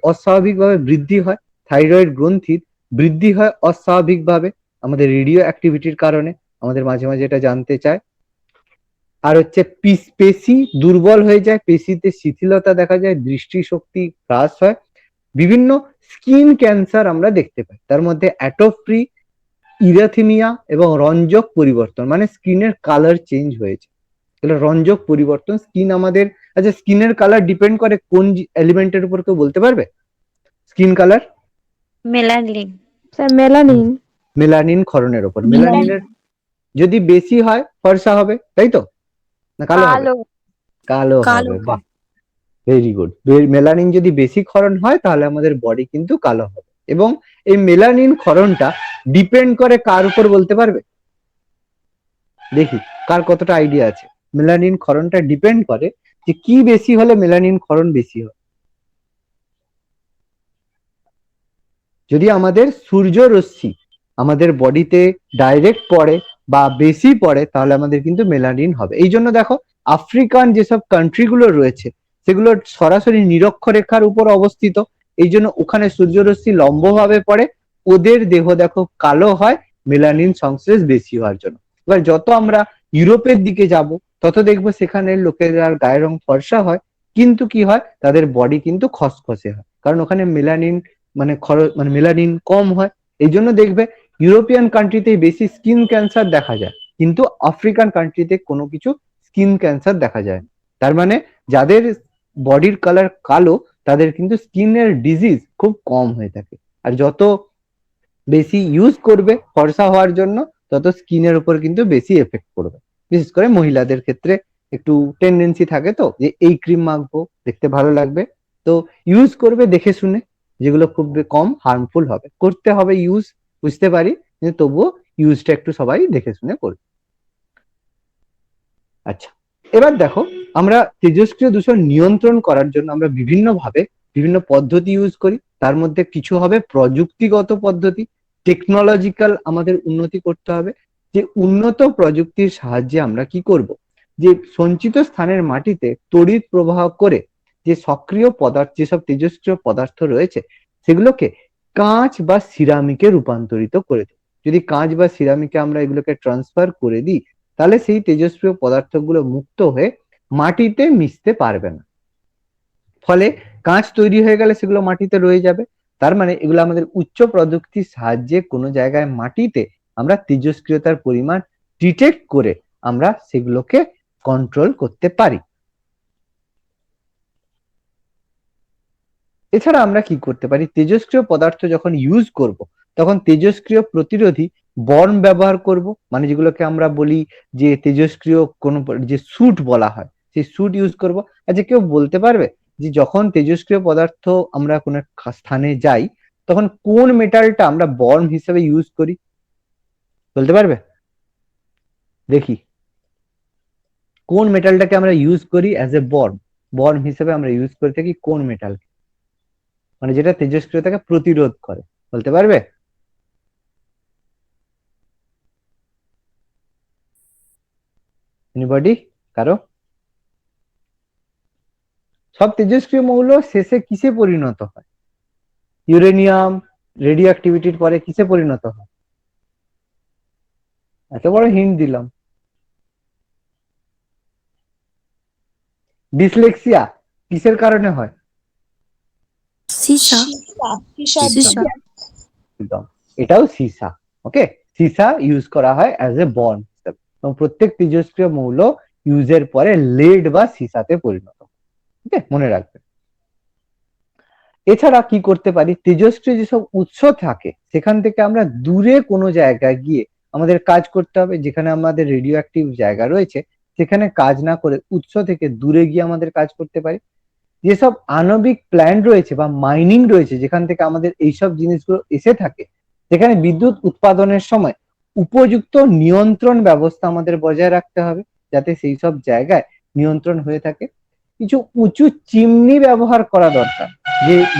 অস্বাভাবিকভাবে বৃদ্ধি হয়, থাইরয়েড গ্রন্থির বৃদ্ধি হয় অস্বাভাবিকভাবে আমাদের রেডিও অ্যাক্টিভিটির কারণে, আমাদের মাঝে মাঝে এটা জানতে চায়। আর হচ্ছে পেশি দুর্বল হয়ে যায়, পেশিতে শিথিলতা দেখা যায়, দৃষ্টিশক্তি হ্রাস হয়, বিভিন্ন স্কিন ক্যান্সার আমরা দেখতে পাই, তার মধ্যে অ্যাটোফি, ইরাথিমিয়া এবং রঞ্জক পরিবর্তন, মানে স্কিনের কালার চেঞ্জ হয়েছে, এগুলো রঞ্জক পরিবর্তন। স্কিন আমাদের, আচ্ছা স্কিনের কালার ডিপেন্ড করে কোন এলিমেন্টের উপর, কেউ বলতে পারবে? Skin colour melanin. Sir melanin. Melanin ক্ষরণের উপর। মেলানিনের যদি বেশি হয় ফর্সা হবে, তাই তো? না কালো হবে? কালো কালো। হবে, বাহ, ভেরি গুড। মেলানিন যদি বেশি ক্ষরণ হয় তাহলে আমাদের বডি কিন্তু কালো হবে। এবং এই মেলানিন ক্ষরণটা ডিপেন্ড করে কার উপর, বলতে পারবে? দেখি কার কতটা আইডিয়া আছে। মেলানিন ক্ষরণটা ডিপেন্ড করে যে কি বেশি হলে মেলানিন ক্ষরণ বেশি হয়। যদি আমাদের সূর্য রশ্মি আমাদের বডিতে ডাইরেক্ট পড়ে বা বেশি পড়ে তাহলে আমাদের কিন্তু মেলানিন হবে। এই জন্য দেখো আফ্রিকান যেসব কান্ট্রি গুলো রয়েছে সেগুলো সরাসরি নিরক্ষরেখার উপর অবস্থিত, এই জন্য ওখানে সূর্যরশ্মি লম্বভাবে পড়ে, ওদের দেহ দেখো কালো হয় মেলানিন সংশ্লেষ বেশি হওয়ার জন্য। এবার যত আমরা ইউরোপের দিকে যাব তত দেখবো সেখানে লোকের গায়ের রং ফর্সা হয়, কিন্তু কি হয় তাদের বডি কিন্তু খসখসে হয়, কারণ ওখানে মেলানিন মানে মেলানিন কম হয়। এই জন্য দেখবে ইউরোপিয়ান কান্ট্রিতে বেশি স্কিন ক্যান্সার দেখা যায়, কিন্তু আফ্রিকান কান্ট্রিতে কোনো কিছু স্কিন ক্যান্সার দেখা যায় না। তার মানে যাদের বডির কালার কালো তাদের কিন্তু স্কিনের ডিজিজ খুব কম হয়ে থাকে। আর যত বেশি ইউজ করবে ফর্সা হওয়ার জন্য তত স্কিনের উপর কিন্তু বেশি এফেক্ট করবে। বিশেষ করে মহিলাদের ক্ষেত্রে একটু টেন্ডেন্সি থাকে তো যে এই ক্রিম মাখবো, দেখতে ভালো লাগবে, তো ইউজ করবে দেখে শুনে, যেগুলো খুব কম হার্মফুল হবে। করতে হবে ইউজ, বুঝতে পারি, কিন্তু তবুও ইউজটা একটু সবাই দেখে শুনে করবে। আচ্ছা, এবার দেখো আমরা তেজস্ক্রিয় দূষণ নিয়ন্ত্রণ করার জন্য আমরা বিভিন্ন পদ্ধতি ইউজ করি। তার মধ্যে কিছু হবে প্রযুক্তিগত পদ্ধতি, টেকনোলজিক্যাল আমাদের উন্নতি করতে হবে, যে উন্নত প্রযুক্তির সাহায্যে আমরা কি করব, যে সঞ্চিত স্থানের মাটিতে তড়িৎ প্রবাহ করে যে সক্রিয় পদার্থ, যেসব তেজস্ক্রিয় পদার্থ রয়েছে সেগুলোকে কাঁচ বা সিরামিকে রূপান্তরিত করে দেব। যদি কাঁচ বা সিরামিকে আমরা এগুলোকে ট্রান্সফার করে দিই তাহলে সেই তেজস্ক্রিয় পদার্থগুলো মুক্ত হয়ে মাটিতে মিশতে পারবে না, ফলে কাঁচ তৈরি হয়ে গেলে সেগুলো মাটিতে রয়ে যাবে। তার মানে এগুলো আমাদের উচ্চ প্রযুক্তির সাহায্যে কোনো জায়গায় মাটিতে আমরা তেজস্ক্রিয়তার পরিমাণ ডিটেক্ট করে আমরা সেগুলোকে কন্ট্রোল করতে পারি। এছাড়া আমরা কি করতে পারি, তেজস্ক্রিয় পদার্থ যখন ইউজ করব তখন তেজস্ক্রিয় প্রতিরোধী বর্ম ব্যবহার করব, মানে যেগুলোকে আমরা বলি যে তেজস্ক্রিয় কোন যে স্যুট বলা হয় সেই স্যুট ইউজ করব। আচ্ছা কেউ বলতে পারবে যে যখন তেজস্ক্রিয় পদার্থ আমরা কোনো স্থানে যাই তখন কোন মেটালটা আমরা বর্ম হিসেবে ইউজ করি, বলতে পারবে? দেখি কোন মেটালটাকে আমরা ইউজ করি অ্যাজ এ বর্ম হিসেবে আমরা ইউজ করে থাকি, কোন মেটাল, মানে যেটা তেজস্ক্রিয়তাকে প্রতিরোধ করে, বলতে পারবে? এনিবডি, কারো? সব তেজস্ক্রিয় মৌল শেষে কিসে পরিণত হয়? ইউরেনিয়াম রেডিও অ্যাক্টিভিটির পরে কিসে পরিণত হয়? এত বড় হিন্ট দিলাম। ডিসলেক্সিয়া কিসের কারণে হয়? সীসা। সীসা। একদম, এটাও সীসা। ওকে, সীসা ইউজ করা হয় অ্যাজ এ বন্ড, এবং প্রত্যেক তেজস্ক্রিয় মৌল ইউজের পরে লেড বা সীসাতে পরিণত হয়। ওকে, মনে রাখবে। এছাড়া কি করতে পারি, তেজস্ক্রিয় যেসব উৎস থাকে সেখান থেকে আমরা দূরে কোনো জায়গায় গিয়ে আমাদের কাজ করতে হবে, যেখানে আমাদের রেডিও অ্যাক্টিভ জায়গা রয়েছে সেখানে কাজ না করে উৎস থেকে দূরে গিয়ে আমাদের কাজ করতে পারি। যেসব আণবিক প্ল্যান্ট রয়েছে বা মাইনিং রয়েছে যেখান থেকে আমাদের এইসব জিনিসগুলো এসে থাকে, সেখানে বিদ্যুৎ উৎপাদনের সময় উপযুক্ত নিয়ন্ত্রণ ব্যবস্থা আমাদের বজায় রাখতে হবে যাতে সেই সব জায়গায় নিয়ন্ত্রণ হয়ে থাকে। কিছু উঁচু চিমনি ব্যবহার করা দরকার,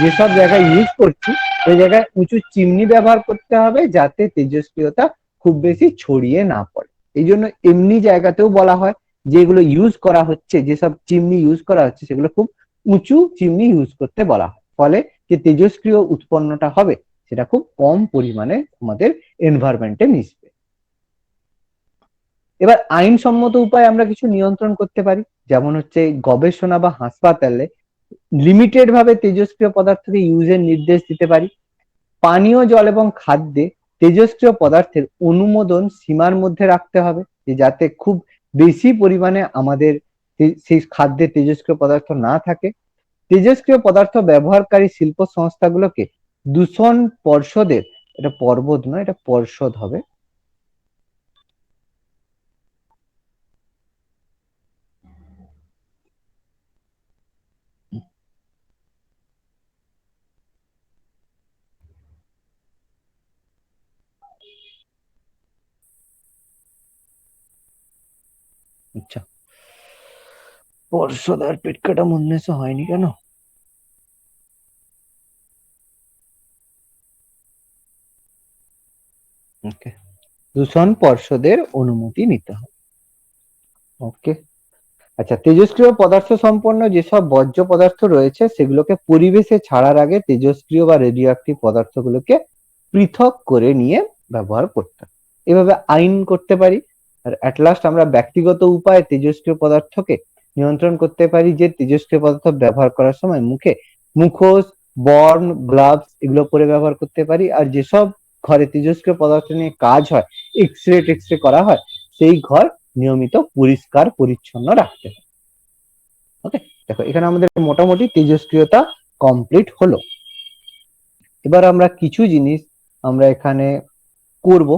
যেসব জায়গায় ইউজ করছি সেই জায়গায় উঁচু চিমনি ব্যবহার করতে হবে যাতে তেজস্ক্রিয়তা খুব বেশি ছড়িয়ে না পড়ে। এই জন্য এমনি জায়গাতেও বলা হয় যেগুলো ইউজ করা হচ্ছে, যেসব চিমনি ইউজ করা হচ্ছে সেগুলো খুব উঁচু চিমনি ইউজ করতে বলা হয়, ফলে যে তেজস্ক্রিয় উৎপন্নটা হবে সেটা খুব কম পরিমাণে আমাদের এনভায়রনমেন্টে মিশবে। এবার আইনসম্মত উপায়ে আমরা কিছু নিয়ন্ত্রণ করতে পারি, যেমন হচ্ছে গবেষণা বা হাসপাতালে লিমিটেড ভাবে তেজস্ক্রিয় পদার্থকে ইউজের নির্দেশ দিতে পারি। পানীয় জল এবং খাদ্যে তেজস্ক্রিয় পদার্থের অনুমোদন সীমার মধ্যে রাখতে হবে, যে যাতে খুব বেশি পরিমাণে আমাদের সেই খাদ্যে তেজস্ক্রিয় পদার্থ না থাকে। তেজস্ক্রিয় পদার্থ ব্যবহারকারী শিল্প সংস্থাগুলোকে দূষণ পর্ষদের, এটা পর্বত নয় এটা পর্ষদ হবে, আচ্ছা পর্ষদ আর পেট কাটা মনে হয়নি কেন? ওকে, দূষণ পর্ষদের অনুমতি নিতে হবে। ওকে, আচ্ছা তেজস্ক্রিয় পদার্থ সম্পন্ন যেসব বর্জ্য পদার্থ রয়েছে সেগুলোকে পরিবেশে ছাড়ার আগে তেজস্ক্রিয় বা রেডিও অ্যাক্টিভ পদার্থগুলোকে পৃথক করে নিয়ে ব্যবহার করতে হবে। এভাবে আইন করতে পারি। আর অ্যাট লাস্ট আমরা ব্যক্তিগত উপায়ে তেজস্ক্রিয় পদার্থকে নিয়ন্ত্রণ করতে পারি, যে তেজস্ক্রিয় পদার্থ ব্যবহার করার সময় মুখে মুখোশ, বর্ন, গ্লাভস এগুলো পরে ব্যবহার করতে পারি। আর যেসব ঘরে তেজস্ক্রিয় পদার্থ নিয়ে কাজ হয়, এক্স রে করা হয়, সেই ঘর নিয়মিত পরিষ্কার পরিচ্ছন্ন রাখতে হবে। ওকে, দেখো এখানে আমাদের মোটামুটি তেজস্ক্রিয়তা কমপ্লিট হলো। এবার আমরা কিছু জিনিস আমরা এখানে করব,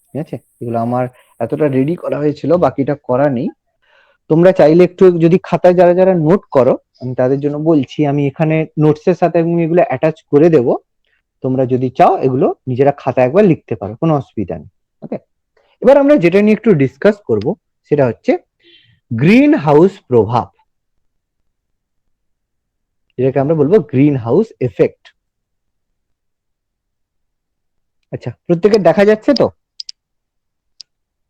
ঠিক আছে? এগুলো আমার এতটা রেডি করা হয়েছিল, বাকিটা করা নেই। তোমরা চাইলে একটু যদি খাতায় যারা যারা নোট করো, আমি তাদের জন্য বলছি, আমি এখানে নোটসের সাথে আমি এগুলো অ্যাটাচ করে দেব। তোমরা যদি চাও এগুলো নিজেরা খাতায় একবার লিখতে পারো, কোনো অসুবিধা নেই। ওকে, এবার আমরা যেটা নিয়ে একটু ডিসকাস করব সেটা হচ্ছে গ্রিন হাউস প্রভাব, যেটাকে আমরা বলবো গ্রিন হাউস এফেক্ট। আচ্ছা, প্রত্যেকের দেখা যাচ্ছে তো?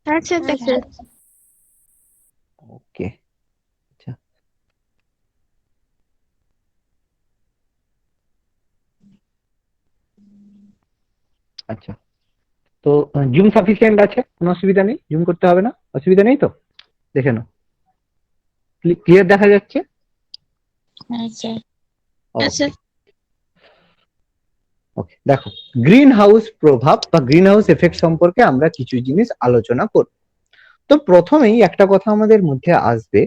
হ্যাঁ স্যার দেখা যাচ্ছে। ওকে, আচ্ছা আচ্ছা, তো জুম সাফিসিয়েন্ট আছে, কোনো অসুবিধা নেই, জুম করতে হবে না, অসুবিধা নেই তো? দেখে নাও, ক্লিয়ার দেখা যাচ্ছে? হ্যাঁ স্যার। হ্যাঁ স্যার। ওকে, দেখো গ্রিন হাউস প্রভাব বা গ্রিন হাউস এফেক্ট সম্পর্কে আমরা কিছু জিনিস আলোচনা করব। তো প্রথমেই একটা কথা আমাদের মধ্যে আসবে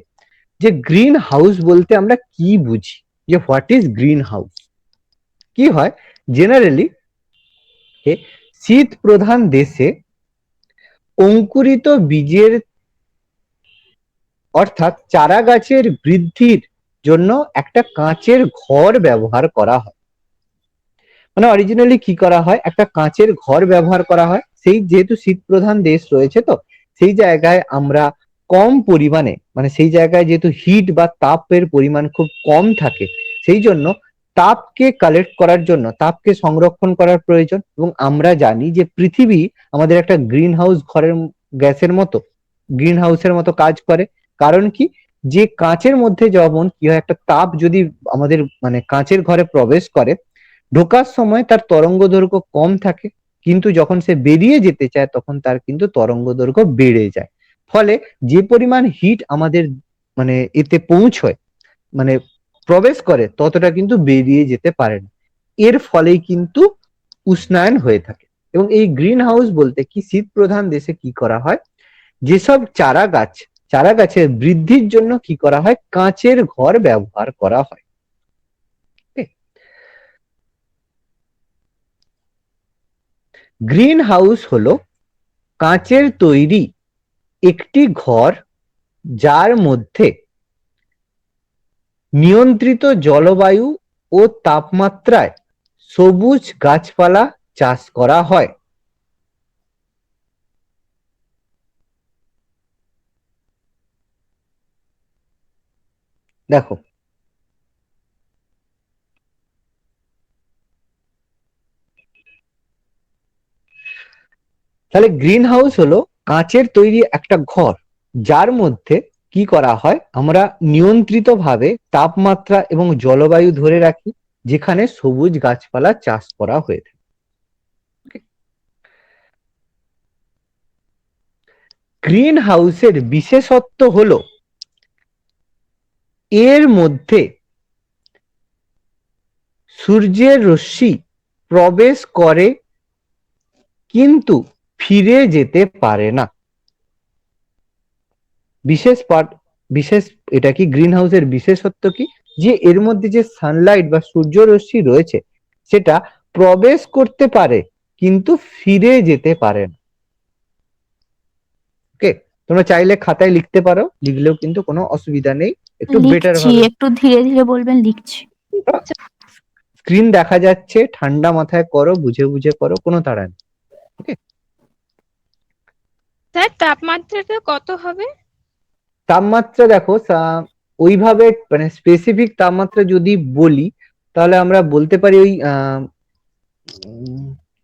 যে গ্রিন হাউস বলতে আমরা কি বুঝি, যে হোয়াট ইজ গ্রিন হাউস। কি হয় জেনারেলি শীত প্রধান দেশে অঙ্কুরিত বীজের অর্থাৎ চারা গাছের বৃদ্ধির জন্য একটা কাঁচের ঘর ব্যবহার করা হয়। মানে অরিজিনালি কি করা হয়, একটা কাঁচের ঘর ব্যবহার করা হয়। সেই যেহেতু শীত প্রধান দেশ রয়েছে, তো সেই জায়গায় আমরা কম পরিমাণে, মানে সেই জায়গায় যেহেতু হিট বা তাপের পরিমাণ খুব কম থাকে, সেই জন্য তাপকে কালেক্ট করার জন্য, তাপকে সংরক্ষণ করার প্রয়োজন। এবং আমরা জানি যে পৃথিবী আমাদের একটা গ্রিন হাউস ঘরের গ্যাসের মতো, গ্রিন হাউসের মতো কাজ করে। কারণ কি, যে কাঁচের মধ্যে যেমন কি হয়, একটা তাপ যদি আমাদের মানে কাঁচের ঘরে প্রবেশ করে, ঢোকার সময় তার তরঙ্গ দৈর্ঘ্য কম থাকে, কিন্তু যখন সে বেরিয়ে যেতে চায় তখন তার কিন্তু তরঙ্গ দৈর্ঘ্য বেড়ে যায়। ফলে যে পরিমাণ হিট আমাদের মানে এতে পৌঁছয়, মানে প্রবেশ করে, ততটা কিন্তু বেরিয়ে যেতে পারে না। এর ফলেই কিন্তু উষ্ণায়ন হয়ে থাকে। এবং এই গ্রিন হাউস বলতে কি, শীত প্রধান দেশে কি করা হয়, যেসব চারা গাছের বৃদ্ধির জন্য কি করা হয়, কাঁচের ঘর ব্যবহার করা হয়। গ্রিন হাউস হলো কাঁচের তৈরি একটি ঘর, যার মধ্যে নিয়ন্ত্রিত জলবায়ু ও তাপমাত্রায় সবুজ গাছপালা চাষ করা হয়। দেখো তাহলে গ্রিন হাউস হলো কাঁচের তৈরি একটা ঘর, যার মধ্যে কি করা হয়, আমরা নিয়ন্ত্রিতভাবে তাপমাত্রা এবং জলবায়ু ধরে রাখি, যেখানে সবুজ গাছপালা চাষ করা হয়ে থাকে। গ্রিন হাউসের বিশেষত্ব হলো এর মধ্যে সূর্যের রশ্মি প্রবেশ করে কিন্তু ফিরে যেতে পারে না। বিশেষ এটা কি গ্রিন হাউসের বিশেষত্ব কি, যে এর মধ্যে যে সানলাইট বা সূর্য রশ্মি রয়েছে সেটা প্রবেশ করতে পারে কিন্তু ফিরে যেতে পারে না। ওকে, তোমরা চাইলে খাতায় লিখতে পারো, লিখলেও কিন্তু কোনো অসুবিধা নেই, একটু বেটার লিখছি, ভাবে। একটু ধীরে ধীরে বলবেন, লিখছি। স্ক্রিন দেখা যাচ্ছে, ঠান্ডা মাথায় করো, বুঝে বুঝে করো, কোনো তাড়া নেই। ওকে, স্যার তাপমাত্রাটা কত হবে? তাপমাত্রা দেখো ওইভাবে মানে স্পেসিফিক তাপমাত্রা যদি বলি তাহলে আমরা বলতে পারি ওই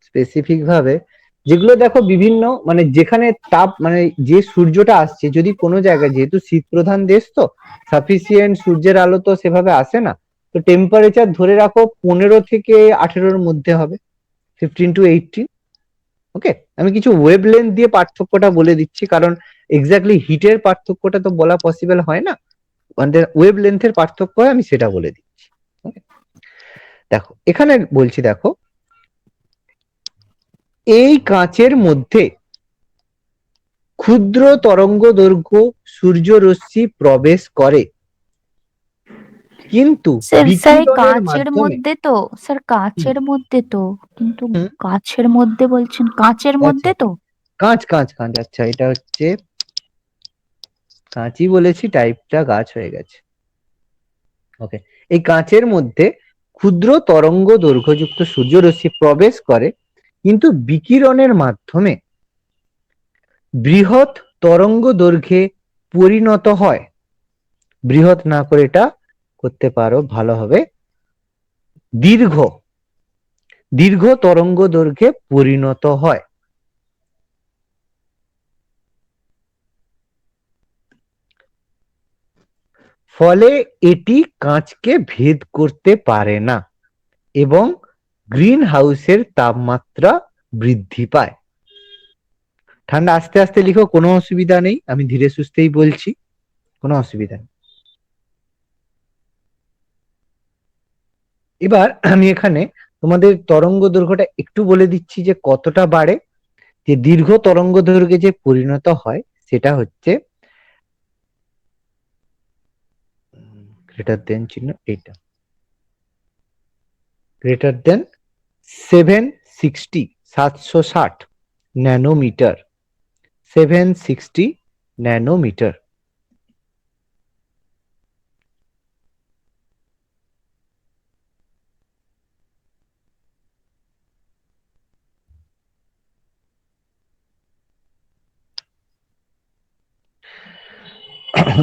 স্পেসিফিক ভাবে যেগুলো দেখো বিভিন্ন মানে যেখানে তাপ মানে যে সূর্যটা আসছে, যদি কোনো জায়গায়, যেহেতু শীত প্রধান দেশ তো সাফিসিয়েন্ট সূর্যের আলো তো সেভাবে আসে না, তো টেম্পারেচার ধরে রাখো 15 থেকে 18-র মধ্যে হবে, 15 to 18। ওকে, আমি কিছু ওয়েভলেন্থ দিয়ে পার্থক্যটা বলে দিচ্ছি, কারণ এক্স্যাক্টলি হিটের পার্থক্যটা তো বলা পসিবল হয় না, ওয়েভলেন্থের পার্থক্য হয়, আমি সেটা বলে দিচ্ছি। দেখো এখানে বলছি, দেখো এই কাঁচের মধ্যে ক্ষুদ্র তরঙ্গ দৈর্ঘ্য সূর্য রশ্মি প্রবেশ করে, কিন্তু স্যার স্যার বিকিরণের কাচের মাধ্যমে মধ্যে তো, স্যার কাচের মধ্যে তো, কিন্তু হুম, কাচের মধ্যে বলছেন, কাচের মধ্যে আচ্ছা, তো। কাঁচ কাঁচ কাঁচ, আচ্ছা এটা হচ্ছে কাঁচই বলেছি, টাইপটা গাছ হয়ে গেছে। ওকে, এই কাঁচের মধ্যে ক্ষুদ্র তরঙ্গ দৈর্ঘ্যযুক্ত সূর্যরশ্মি প্রবেশ করে, কিন্তু বিকিরণের মাধ্যমে বৃহৎ তরঙ্গ দৈর্ঘ্যে পরিণত হয়। বৃহৎ না করে এটা করতে পারো ভালো হবে, দীর্ঘ দীর্ঘ তরঙ্গ দৈর্ঘ্যে পরিণত হয়। ফলে এটি কাঁচকে ভেদ করতে পারে না এবং গ্রিন হাউসের তাপমাত্রা বৃদ্ধি পায়। ঠান্ডা আস্তে আস্তে লিখো, কোনো অসুবিধা নেই, আমি ধীরে সুস্থেই বলছি, কোনো অসুবিধা নেই। এবার আমি এখানে তোমাদের তরঙ্গ দৈর্ঘ্যটা একটু বলে দিচ্ছি যে কতটা বাড়ে। যে দীর্ঘ তরঙ্গ দৈর্ঘ্যে যে পরিণত হয় সেটা হচ্ছে গ্রেটার দেন চিহ্ন, এইটা গ্রেটার দেন 760 ন্যানোমিটার, 760 ন্যানোমিটার।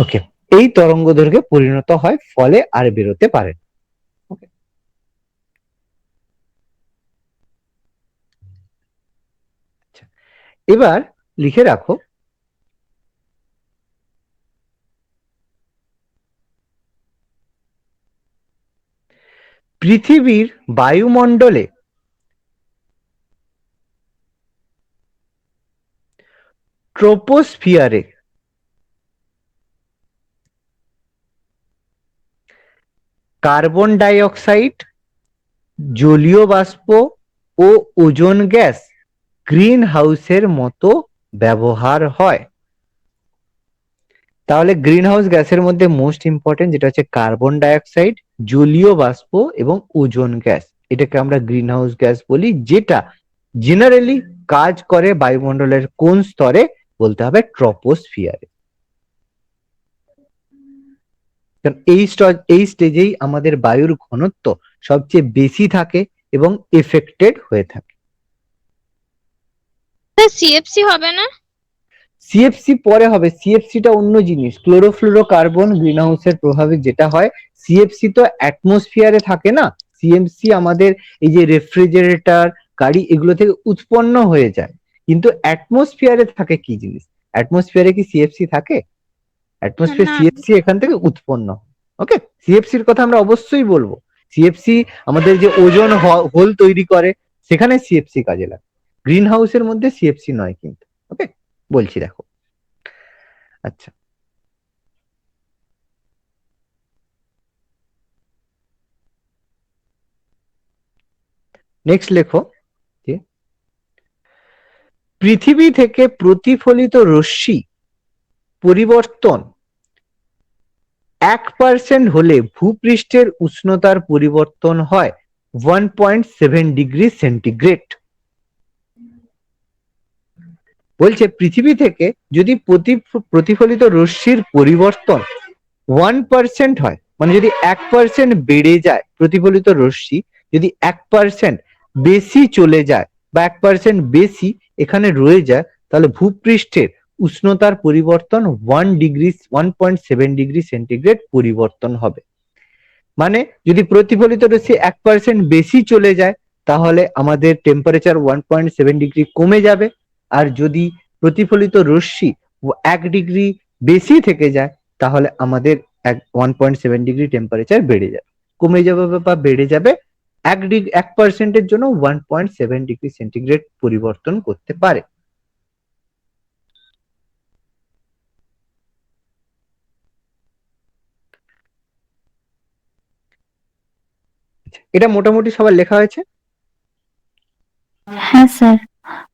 ওকে, এই তরঙ্গ দৈর্ঘ্যে পরিণত হয়, ফলে আর বেরোতে পারে না। ওকে, এবার লিখে রাখো পৃথিবীর বায়ুমণ্ডলে ট্রোপোস্ফিয়ারে কার্বন ডাই অক্সাইড, জলীয় বাষ্প ও ওজোন গ্যাস গ্রিন হাউসের মতো ব্যবহার হয়। তাহলে গ্রিন হাউস গ্যাসের মধ্যে মোস্ট ইম্পর্টেন্ট যেটা হচ্ছে কার্বন ডাই অক্সাইড, জলীয় বাষ্প এবং ওজোন গ্যাস, এটাকে আমরা গ্রিন হাউস গ্যাস বলি, যেটা জেনারেলি কাজ করে বায়ুমণ্ডলের কোন স্তরে, বলতে হবে ট্রপোস্ফিয়ারে। কারণ এই স্টেজেই আমাদের বায়ুর ঘনত্ব সবচেয়ে বেশি থাকে এবং এফেক্টেড হয়ে থাকে। সিএফসি হবে না? সিএফসি পরে হবে, সিএফসিটা অন্য জিনিস, ক্লোরোফ্লুরোকার্বন গ্রিন হাউসের প্রভাবে যেটা হয়, সিএফসি তো অ্যাটমসফিয়ারে থাকে না, সিএফসি আমাদের এই যে রেফ্রিজারেটর, গাড়ি, এগুলো থেকে উৎপন্ন হয়ে যায়, কিন্তু অ্যাটমসফিয়ারে থাকে কি জিনিস? অ্যাটমসফিয়ারে কি সিএফসি থাকে? অ্যাটমসফিয়ার না। সিএফসি এখান থেকে উৎপন্ন। ওকে, সিএফসির কথা আমরা অবশ্যই বলবো। সিএফসি আমাদের যে ওজোন হোল তৈরি করে, সেখানে সিএফসি কাজে লাগে। গ্রিন হাউসের মধ্যে সিএফসি নয় কিন্তু। ওকে, বলছি দেখো। আচ্ছা, নেক্সট লেখো যে পৃথিবী থেকে প্রতিফলিত রশ্মি পরিবর্তন 1% হলে ভূপৃষ্ঠের উষ্ণতার পরিবর্তন হয় 1.7 ডিগ্রি সেন্টিগ্রেড। বলছে পৃথিবী থেকে যদি প্রতিফলিত রশ্মির পরিবর্তন 1% হয়, মানে যদি 1% বেড়ে যায়, প্রতিফলিত রশ্মি যদি 1% বেশি চলে যায় বা 1% বেশি এখানে রয়ে যায়, তাহলে ভূপৃষ্ঠের উষ্ণতার পরিবর্তন 1.7 ডিগ্রি সেন্টিগ্রেড পরিবর্তন হবে। মানে যদি প্রতিফলিত রশ্মি 1% বেশি চলে যায়, তাহলে আমাদের টেম্পারেচার 1.7 ডিগ্রি কমে যাবে। আর যদি প্রতিফলিত রশ্মি 1 ডিগ্রি বেশি থেকে যায়, তাহলে আমাদের 1.7 ডিগ্রি টেম্পারেচার বেড়ে যাবে, কমে যাবে বা বেড়ে যাবে। 1% জন্য 1.7 ডিগ্রি সেন্টিগ্রেড পরিবর্তন করতে পারে। এটা মোটামুটি সবার লেখা হয়েছে। হ্যাঁ স্যার,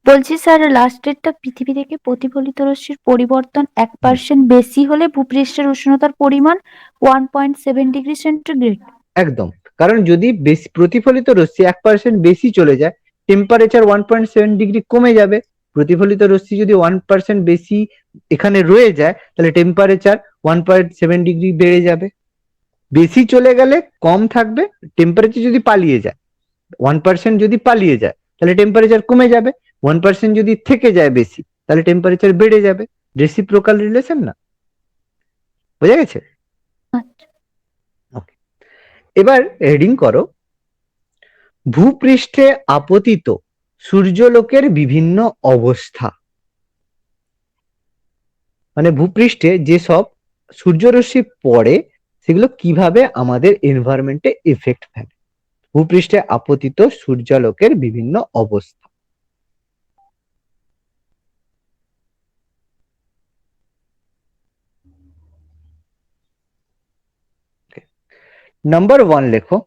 বলছি স্যার লাস্টেরটা পৃথিবী থেকে প্রতিফলিত রশ্মির পরিবর্তন 1% বেশি হলে ভূপৃষ্ঠের উষ্ণতার পরিমাণ 1.7 ডিগ্রি সেন্টিগ্রেড। একদম, কারণ যদি বেশি প্রতিফলিত রশ্মি 1% বেশি চলে যায়, টেম্পারেচার 1.7 ডিগ্রি কমে যাবে। প্রতিফলিত রশ্মি যদি 1% বেশি এখানে রয়ে যায়, তাহলে টেম্পারেচার 1.7 ডিগ্রি বেড়ে যাবে। বেশি চলে গেলে কম থাকবে, টেম্পারেচার যদি পালিয়ে যায়, 1% যদি পালিয়ে যায় তাহলে টেম্পারেচার কমে যাবে। 1% যদি থেকে যায় বেশি, তাহলে টেম্পারেচার বেড়ে যাবে। রেসিপ্রোকাল রিলেশন না, বোঝা গেছে? ওকে, এবার হেডিং করো ভূপৃষ্ঠে আপতিত সূর্যলোকের বিভিন্ন অবস্থা। মানে ভূপৃষ্ঠে যেসব সূর্যরশ্মি পড়ে সেগুলো কিভাবে আমাদের এনভায়রনমেন্টে এফেক্ট ফেলে। ভূপৃষ্ঠে আপতিত সূর্যালোকের বিভিন্ন অবস্থা। নাম্বার 1 লেখো,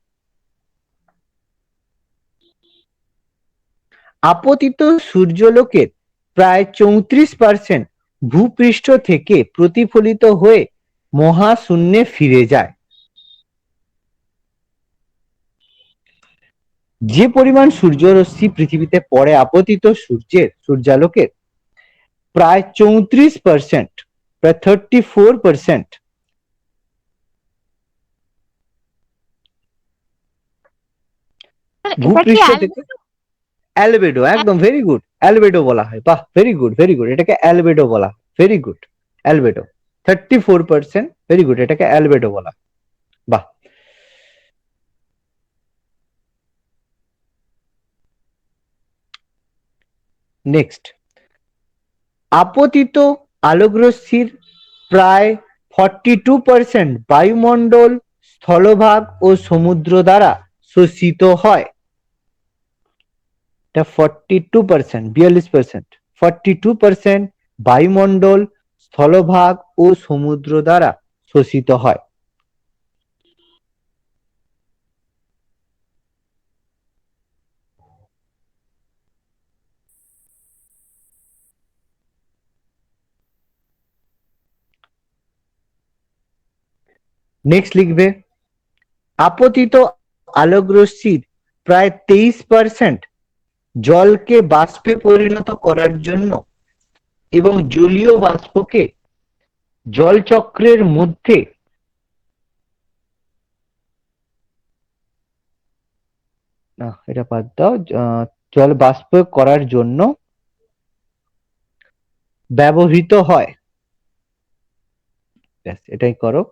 আপতিত সূর্যালোকের প্রায় 34% ভূপৃষ্ঠ থেকে প্রতিফলিত হয়ে মহাশূন্যে ফিরে যায়। যে পরিমাণ সূর্যরশ্মি পৃথিবীতে পড়ে আপতিত সূর্যালোকের প্রায় 34%, প্রায় 34% ভূপৃষ্ঠ থেকে অ্যালবেডো, একদম ভেরি গুড, অ্যালবেডো বলা হয়। বাহ, ভেরি গুড ভেরি গুড, এটাকে অ্যালবেডো বলা হয়। Very good, albedo 34%, very good, এটাকে অ্যালবেডো বলা হয়। বাহ। নেক্সট, আপতিত আলোকরশ্মির প্রায় 42% বায়ুমণ্ডল, স্থলভাগ ও সমুদ্র দ্বারা শোষিত হয়। এটা 42%, 42%, 42% বায়ুমণ্ডল, স্থলভাগ ও সমুদ্র দ্বারা শোষিত হয়। নেক্সট লিখবে আপতিত আলোকরশ্মির প্রায় 23% জলকে বাষ্পে পরিণত করার জন্য এবং জলীয় বাষ্পকে জলচক্রের মধ্যে না, এটা বাদ দাও, জল বাষ্প করার জন্য ব্যবহৃত হয়। এটাই করো।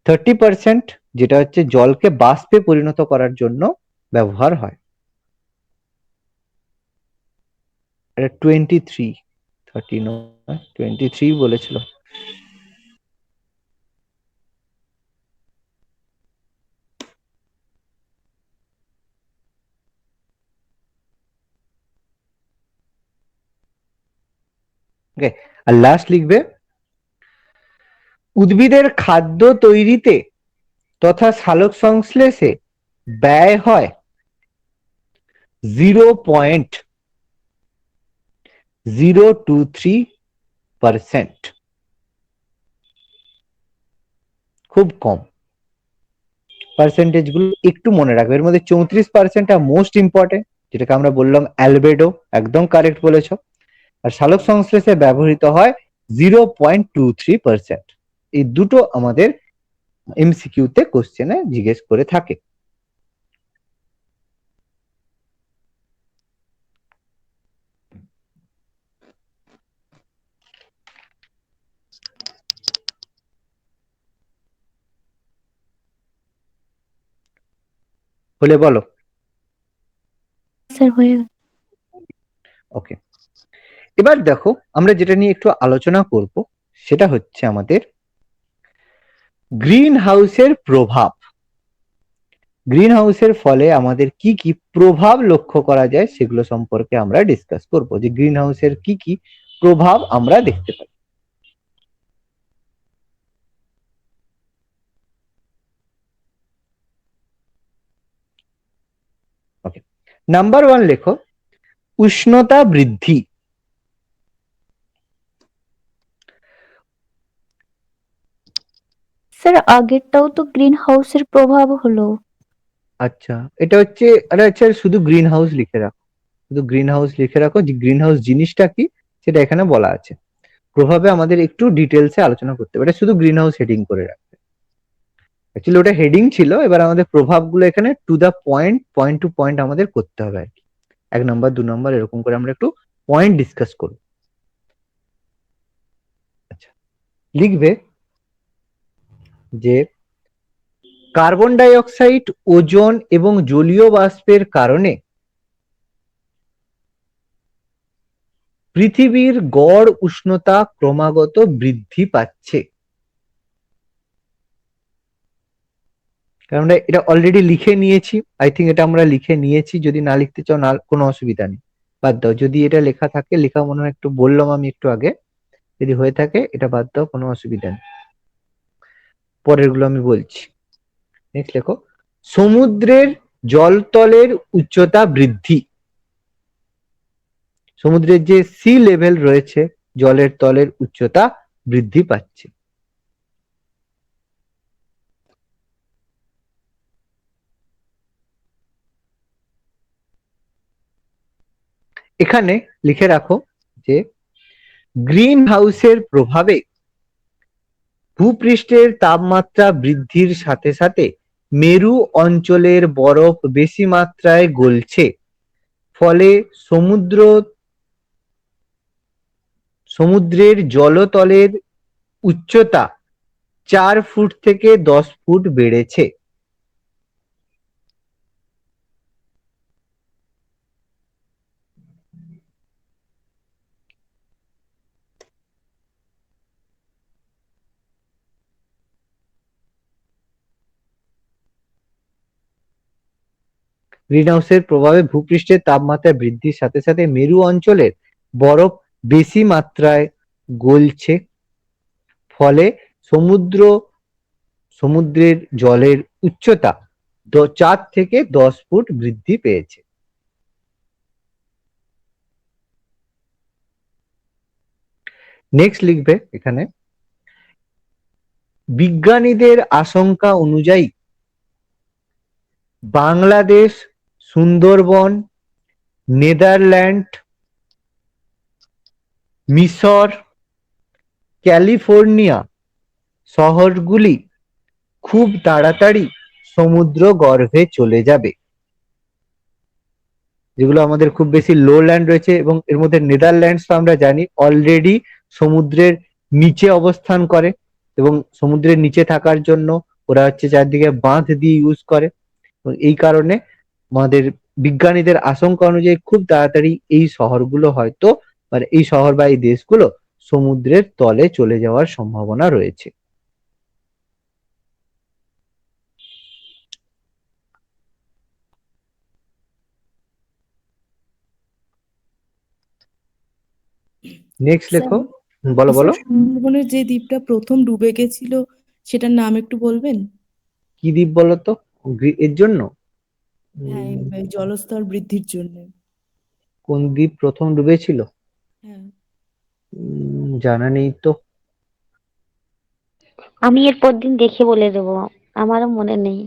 30% যেটা হচ্ছে জলকে বাষ্পে পরিণত করার জন্য ব্যবহার হয়। এটা 23, 30 নয়, 23 বলেছিল। ওকে, আর লাস্ট লিখবে উদ্ভিদের খাদ্য তৈরিতে তথা সালোক সংশ্লেষে ব্যয় হয় 0.023%, খুব কম। পার্সেন্টেজ গুলো একটু মনে রাখবে। এর মধ্যে 34%টা মোস্ট ইম্পর্টেন্ট, যেটাকে আমরা বললাম অ্যালবেডো, একদম কারেক্ট বলেছো। আর সালোক সংশ্লেষে ব্যবহৃত হয় 0.23%। এই দুটো আমাদের এমসিকিউ তে কোশ্চেনে জিজ্ঞেস করে থাকে। হলে বলো। স্যার হয়ে গেল। ওকে, এবার দেখো আমরা যেটা নিয়ে একটু আলোচনা করব সেটা হচ্ছে আমাদের গ্রিন হাউসের প্রভাব। গ্রিন হাউসের ফলে আমাদের কি কি প্রভাব লক্ষ্য করা যায় সেগুলো সম্পর্কে আমরা ডিসকাস করব, যে গ্রিন হাউসের কি কি প্রভাব আমরা দেখতে পাই। ওকে, নাম্বার 1 লেখো উষ্ণতা বৃদ্ধি। স্যার আগেরটাও তো গ্রিন হাউসের প্রভাব হলো। আচ্ছা, এটা হচ্ছে শুধু গ্রিন হাউস লিখে রাখো, শুধু গ্রিন হাউস লিখে রাখো, যে গ্রিন হাউস জিনিসটা কি সেটা এখানে বলা আছে। প্রভাবে আমাদের একটু ডিটেলসে আলোচনা করতে হবে, এটা শুধু গ্রিন হাউস হেডিং করে রাখবে। অ্যাকচুয়ালি ওটা হেডিং ছিল, এবার আমাদের প্রভাবগুলো এখানে to the point, point to point আমাদের করতে হবে আর কি। 1 নম্বর 2 নম্বর এরকম করে আমরা একটু পয়েন্ট ডিসকাস করব। আচ্ছা, লিখবে যে কার্বন ডাই অক্সাইড, ওজোন এবং জলীয় বাষ্পের কারণে পৃথিবীর গড় উষ্ণতা ক্রমাগত বৃদ্ধি পাচ্ছে। কারণ এটা অলরেডি লিখে নিয়েছি, আই থিঙ্ক এটা আমরা লিখে নিয়েছি। যদি না লিখতে চাও না, কোনো অসুবিধা নেই, বাদ দাও। যদি এটা লেখা থাকে, লেখা মনে হয় একটু বললাম আমি একটু আগে, যদি হয়ে থাকে এটা বাদ দাও, কোনো অসুবিধা নেই। পরের গুলো আমি বলছি। নেক্সট লেখো সমুদ্রের জলতলের উচ্চতা বৃদ্ধি। সমুদ্রের যে সি লেভেল রয়েছে, জলের তলের উচ্চতা বৃদ্ধি পাচ্ছে। এখানে লিখে রাখো যে গ্রিন হাউসের প্রভাবে ভূপৃষ্ঠের তাপমাত্রা বৃদ্ধির সাথে সাথে মেরু অঞ্চলের বরফ বেশি মাত্রায় গলছে। ফলে সমুদ্রের জলতলের উচ্চতা 4 ফুট থেকে 10 ফুট বেড়েছে। গ্রিন হাউসের প্রভাবে ভূপৃষ্ঠের তাপমাত্রা বৃদ্ধির সাথে সাথে মেরু অঞ্চলের বরফ বেশি মাত্রায় গলছে। ফলে সমুদ্রের জলের উচ্চতা 4 থেকে 10 ফুট বৃদ্ধি পেয়েছে। নেক্সট লিখবে এখানে বিজ্ঞানীদের আশঙ্কা অনুযায়ী বাংলাদেশ, সুন্দরবন, নেদারল্যান্ড, মিশর, ক্যালিফোর্নিয়া শহরগুলি খুব তাড়াতাড়ি সমুদ্র গর্ভে চলে যাবে। যেগুলো আমাদের খুব বেশি লো ল্যান্ড রয়েছে, এবং এর মধ্যে নেদারল্যান্ডস তো আমরা জানি অলরেডি সমুদ্রের নিচে অবস্থান করে, এবং সমুদ্রের নিচে থাকার জন্য ওরা হচ্ছে চারদিকে বাঁধ দিয়ে ইউজ করে, এবং এই কারণে আমাদের বিজ্ঞানীদের আশঙ্কা অনুযায়ী খুব তাড়াতাড়ি এই শহরগুলো হয়তো মানে এই শহর বা এই দেশগুলো সমুদ্রের তলে চলে যাওয়ার সম্ভাবনা রয়েছে। নেক্সট স্যার লেখো। বলো বলো। স্যার সুন্দরবনের যে দ্বীপটা প্রথম ডুবে গেছিল সেটার নাম একটু বলবেন? কি দ্বীপ বলো তো এর জন্য? হ্যাঁ, উম, এই জলস্তর বৃদ্ধির জন্য। কোন দ্বীপ প্রথম ডুবেছিল? হ্যাঁ, জানা নেই তো। আমি এরপর দিন দেখে বলে দেবো, আমারও মনে নেই।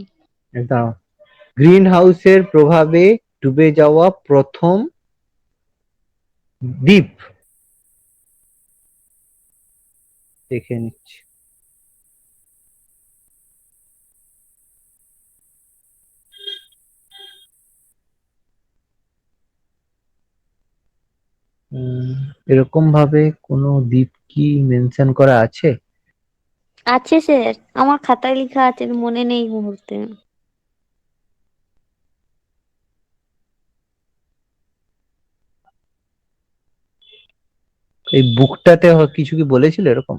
দাঁড়াও। গ্রিন হাউসের প্রভাবে ডুবে যাওয়া প্রথম দ্বীপ দেখে নিচ্ছি। এরকম ভাবে কোনো দ্বীপ কি মেনশন করা আছে? আছে স্যার, আমার খাতায় লেখা আছে, মনে নেই এই মুহূর্তে। এই বুকটাতে কিছু কি বলেছিল এরকম?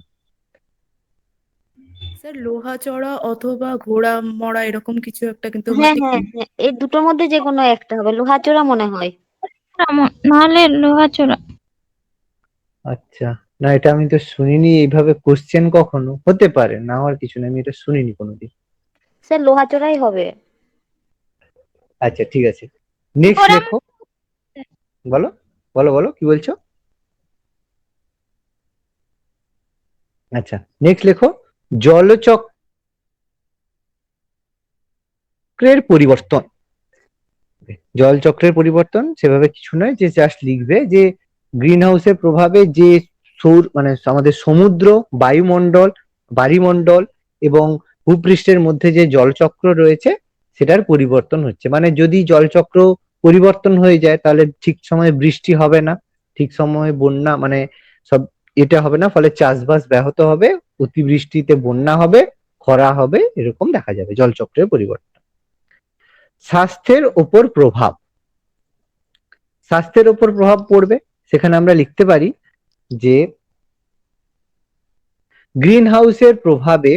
স্যার লোহাচড়া অথবা ঘোড়া মরা এরকম কিছু একটা, কিন্তু আমার হ্যাঁ ঠিক হ্যাঁ হ্যাঁ, এই দুটোর মধ্যে যে কোনো একটা হবে, লোহাচোরা মনে হয়। নাহলে লোহাচোরা। আচ্ছা, না এটা আমি তো শুনিনি এইভাবে কোশ্চেন কখনো। হতে পারে, না হওয়ার কিছু না, আমি এটা শুনিনি কোনোদিন। স্যার লোহাচোরাই হবে। আচ্ছা ঠিক আছে, নেক্সট ওরা লেখো। বলো বলো বলো কি বলছো? আচ্ছা নেক্সট লেখো। জলচক্রের পরিবর্তন। জলচক্রের পরিবর্তন সেভাবে কিছু নয়, যে জাস্ট লিখবে যে গ্রিন হাউসের প্রভাবে যে সৌর মানে আমাদের সমুদ্র, বায়ুমণ্ডল, বায়ুমণ্ডল এবং ভূপৃষ্ঠের মধ্যে যে জলচক্র রয়েছে সেটার পরিবর্তন হচ্ছে। মানে যদি জলচক্র পরিবর্তন হয়ে যায় তাহলে ঠিক সময়ে বৃষ্টি হবে না, ঠিক সময়ে বন্যা মানে সব এটা হবে না, ফলে চাষবাস ব্যাহত হবে, অতিবৃষ্টিতে বন্যা হবে, খরা হবে, এরকম দেখা যাবে জলচক্রের পরিবর্তন। স্বাস্থ্যের ওপর প্রভাব। স্বাস্থ্যের ওপর প্রভাব পড়বে, সেখানে আমরা লিখতে পারি যে গ্রিন হাউসের প্রভাবে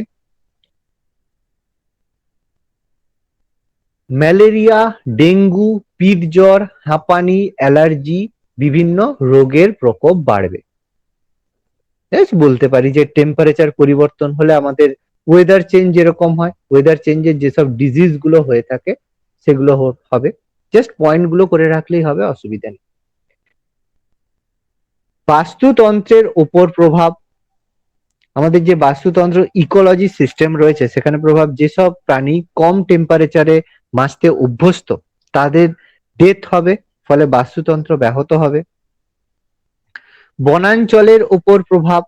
ম্যালেরিয়া, ডেঙ্গু, পিঠ জ্বর, হাঁপানি, অ্যালার্জি, বিভিন্ন রোগের প্রকোপ বাড়বে। বলতে পারি যে টেম্পারেচার পরিবর্তন হলে আমাদের ওয়েদার চেঞ্জ যেরকম হয়, ওয়েদার চেঞ্জের যেসব ডিজিজ গুলো হয়ে থাকে সেগুলো হবে। জাস্ট পয়েন্ট গুলো করে রাখলেই হবে, অসুবিধা নেই। বাস্তুতন্ত্রের ওপর প্রভাব। আমাদের যে বাস্তুতন্ত্র ইকোলজি সিস্টেম রয়েছে সেখানে প্রভাব, যেসব প্রাণী কম টেম্পারেচারে বাঁচতে অভ্যস্ত তাদের ডেথ হবে, ফলে বাস্তুতন্ত্র ব্যাহত হবে। বনাঞ্চলের ওপর প্রভাব।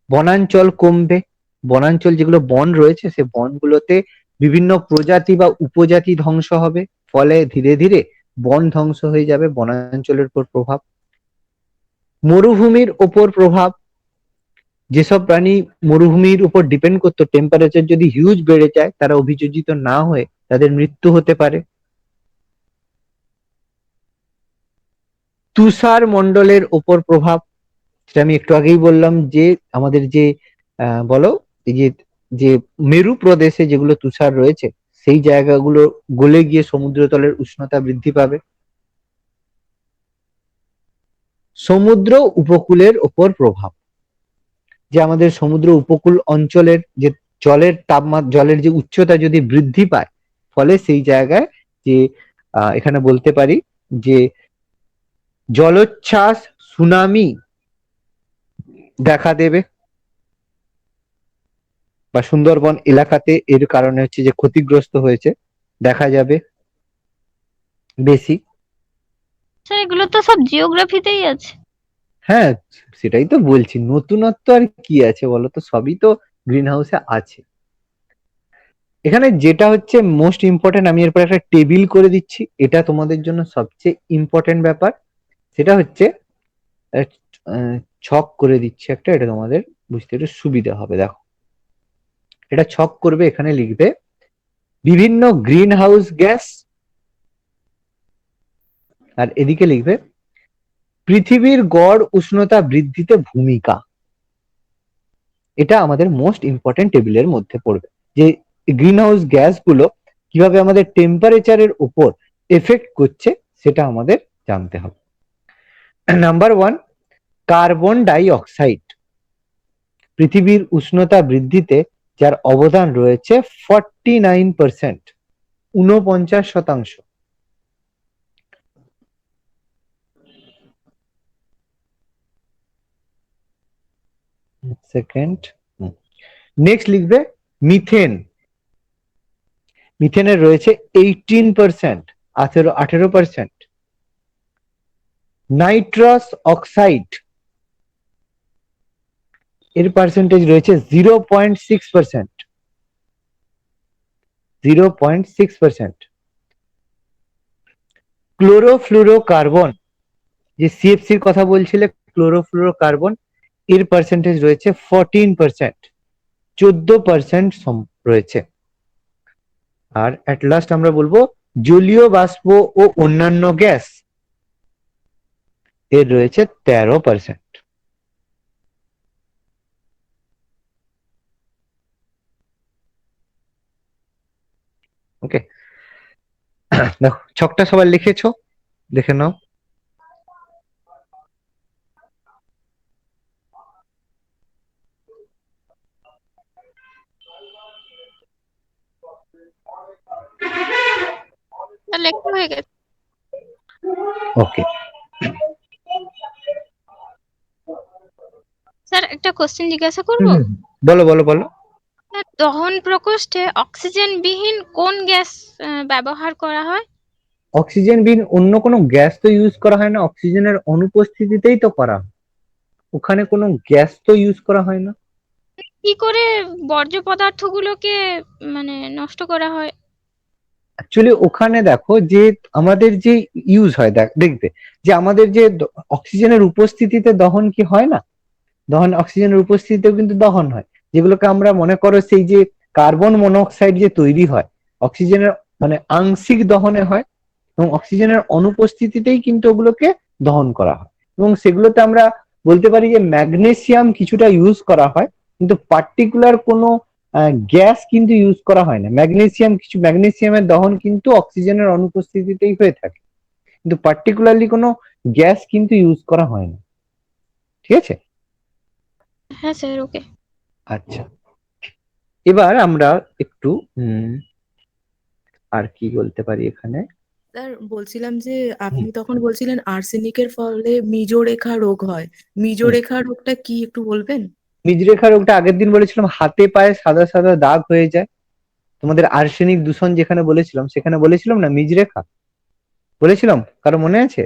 বনাঞ্চল কমবে, বনাঞ্চল যেগুলো বন রয়েছে সে বনগুলোতে বিভিন্ন প্রজাতি বা উপজাতি ধ্বংস হবে, ফলে ধীরে ধীরে বন ধ্বংস হয়ে যাবে, বনাঞ্চলের উপর প্রভাব। মরুভূমির ওপর প্রভাব। যেসব প্রাণী মরুভূমির উপর ডিপেন্ড করতো, টেম্পারেচার যদি হিউজ বেড়ে যায় তারা অভিযোজিত না হয়ে তাদের মৃত্যু হতে পারে। তুষার মণ্ডলের ওপর প্রভাব, সেটা আমি একটু আগেই বললাম যে আমাদের যে বলো এই যে যে মেরু প্রদেশে যেগুলো তুষার রয়েছে সেই জায়গাগুলো গলে গিয়ে সমুদ্রতলের উষ্ণতা বৃদ্ধি পাবে। সমুদ্র উপকূলের ওপর প্রভাব। যে আমাদের সমুদ্র উপকূল অঞ্চলের যে জলের তাপমাত্রা, জলের যে উচ্চতা যদি বৃদ্ধি পায়, ফলে সেই জায়গায় যে এখানে বলতে পারি যে জলোচ্ছ্বাস, সুনামি দেখা দেবে, বা সুন্দরবন এলাকাতে এর কারণে হচ্ছে যে ক্ষতিগ্রস্ত হয়েছে দেখা যাবে বেশি। স্যার এগুলো তো সব জিওগ্রাফিতেই আছে। হ্যাঁ সেটাই তো বলছি, নতুনত্ব আর কি আছে বলতো, সবই তো গ্রিন হাউসে আছে। এখানে যেটা হচ্ছে মোস্ট ইম্পর্টেন্ট, আমি এরপর একটা টেবিল করে দিচ্ছি, এটা তোমাদের জন্য সবচেয়ে ইম্পর্টেন্ট ব্যাপার। সেটা হচ্ছে ছক করে দিচ্ছি একটা, এটা তোমাদের বুঝতে একটু সুবিধা হবে। দেখো এটা ছক করবে, এখানে লিখবে বিভিন্ন গ্রিন হাউস গ্যাস আর এদিকে লিখবে পৃথিবীর গড় উষ্ণতা বৃদ্ধিতে ভূমিকা। এটা আমাদের মোস্ট ইম্পর্টেন্ট টেবিলের মধ্যে পড়বে, যে গ্রিন হাউস গ্যাস গুলো কিভাবে আমাদের টেম্পারেচারের উপর এফেক্ট করছে সেটা আমাদের জানতে হবে। Number 1, carbon die oxide. পৃথিবীর উষ্ণতা বৃদ্ধিতে যার অবদান রয়েছে 49%, 49%। সেকেন্ড, নেক্সট লিখবে মিথেন। মিথেনের রয়েছে 18%, 18%। নাইট্রাস অক্সাইড, এর পার্সেন্টেজ রয়েছে 0.6%, 0.6%। ক্লোরোফ্লুরোকার্বন, যে সিএফসির কথা বলছিলে, ক্লোরোফ্লুরোকার্বন, এর পার্সেন্টেজ রয়েছে 14%, 14% রয়েছে। আর এট লাস্ট আমরা বলবো জলীয় বাষ্প ও অন্যান্য গ্যাস, এর রয়েছে 13%। ওকে, দেখো ছকটা সবাই লিখেছো, দেখে নাও। লেখা হয়ে গেছে। ওকে, স্যার একটা কোশ্চেন জিজ্ঞাসা করব। বলো বলো বলো। স্যার, দহন প্রকোষ্ঠে অক্সিজেন বিহীন কোন গ্যাস ব্যবহার করা হয়? অক্সিজেন বিহীন অন্য কোনো গ্যাস তো ইউজ করা হয় না, অক্সিজেনের অনুপস্থিতিতেই তো করা হয়, ওখানে কোনো গ্যাস তো ইউজ করা হয় না। কি করে বর্জ্য পদার্থগুলোকে মানে নষ্ট করা হয়? অ্যাকচুয়ালি ওখানে দেখো যে আমাদের যে ইউজ হয়, দেখবে যে আমাদের যে অক্সিজেনের উপস্থিতিতে দহন কি হয় না, দহন অক্সিজেনের উপস্থিতিতেও কিন্তু দহন হয়, যেগুলোকে আমরা মনে করো সেই যে কার্বন মনোক্সাইড যে তৈরি হয় অক্সিজেনের মানে আংশিক দহনে হয়, এবং অক্সিজেনের অনুপস্থিতিতেই কিন্তু ওগুলোকে দহন করা হয়। এবং সেগুলোতে আমরা বলতে পারি যে ম্যাগনেসিয়াম কিছুটা ইউজ করা হয়, কিন্তু পার্টিকুলার কোনো গ্যাস কিন্তু ইউজ করা হয় না। ম্যাগনেসিয়ামের দহন কিন্তু অক্সিজেনের অনুপস্থিতিতেই হয়ে থাকে, কিন্তু পার্টিকুলারলি কোনো গ্যাস কিন্তু ইউজ করা হয় না। ঠিক আছে? হ্যাঁ স্যার, ওকে। আচ্ছা, এবার আমরা একটু আর কি বলতে পারি এখানে। স্যার বলছিলাম যে আপনি তখন বলছিলেন আর্সেনিকের ফলে মেজরেখা রোগ হয়, মেজরেখা রোগটা কি একটু বলবেন? বীজরেখা রোগটা আগের দিন বলেছিলাম, হাতে পায়ে সাদা সাদা দাগ হয়ে যায়। তোমাদের আর্সেনিক দূষণ যেখানে বলেছিলাম সেখানে বলেছিলাম না বীজরেখা, বলেছিলাম, কারো মনে আছে?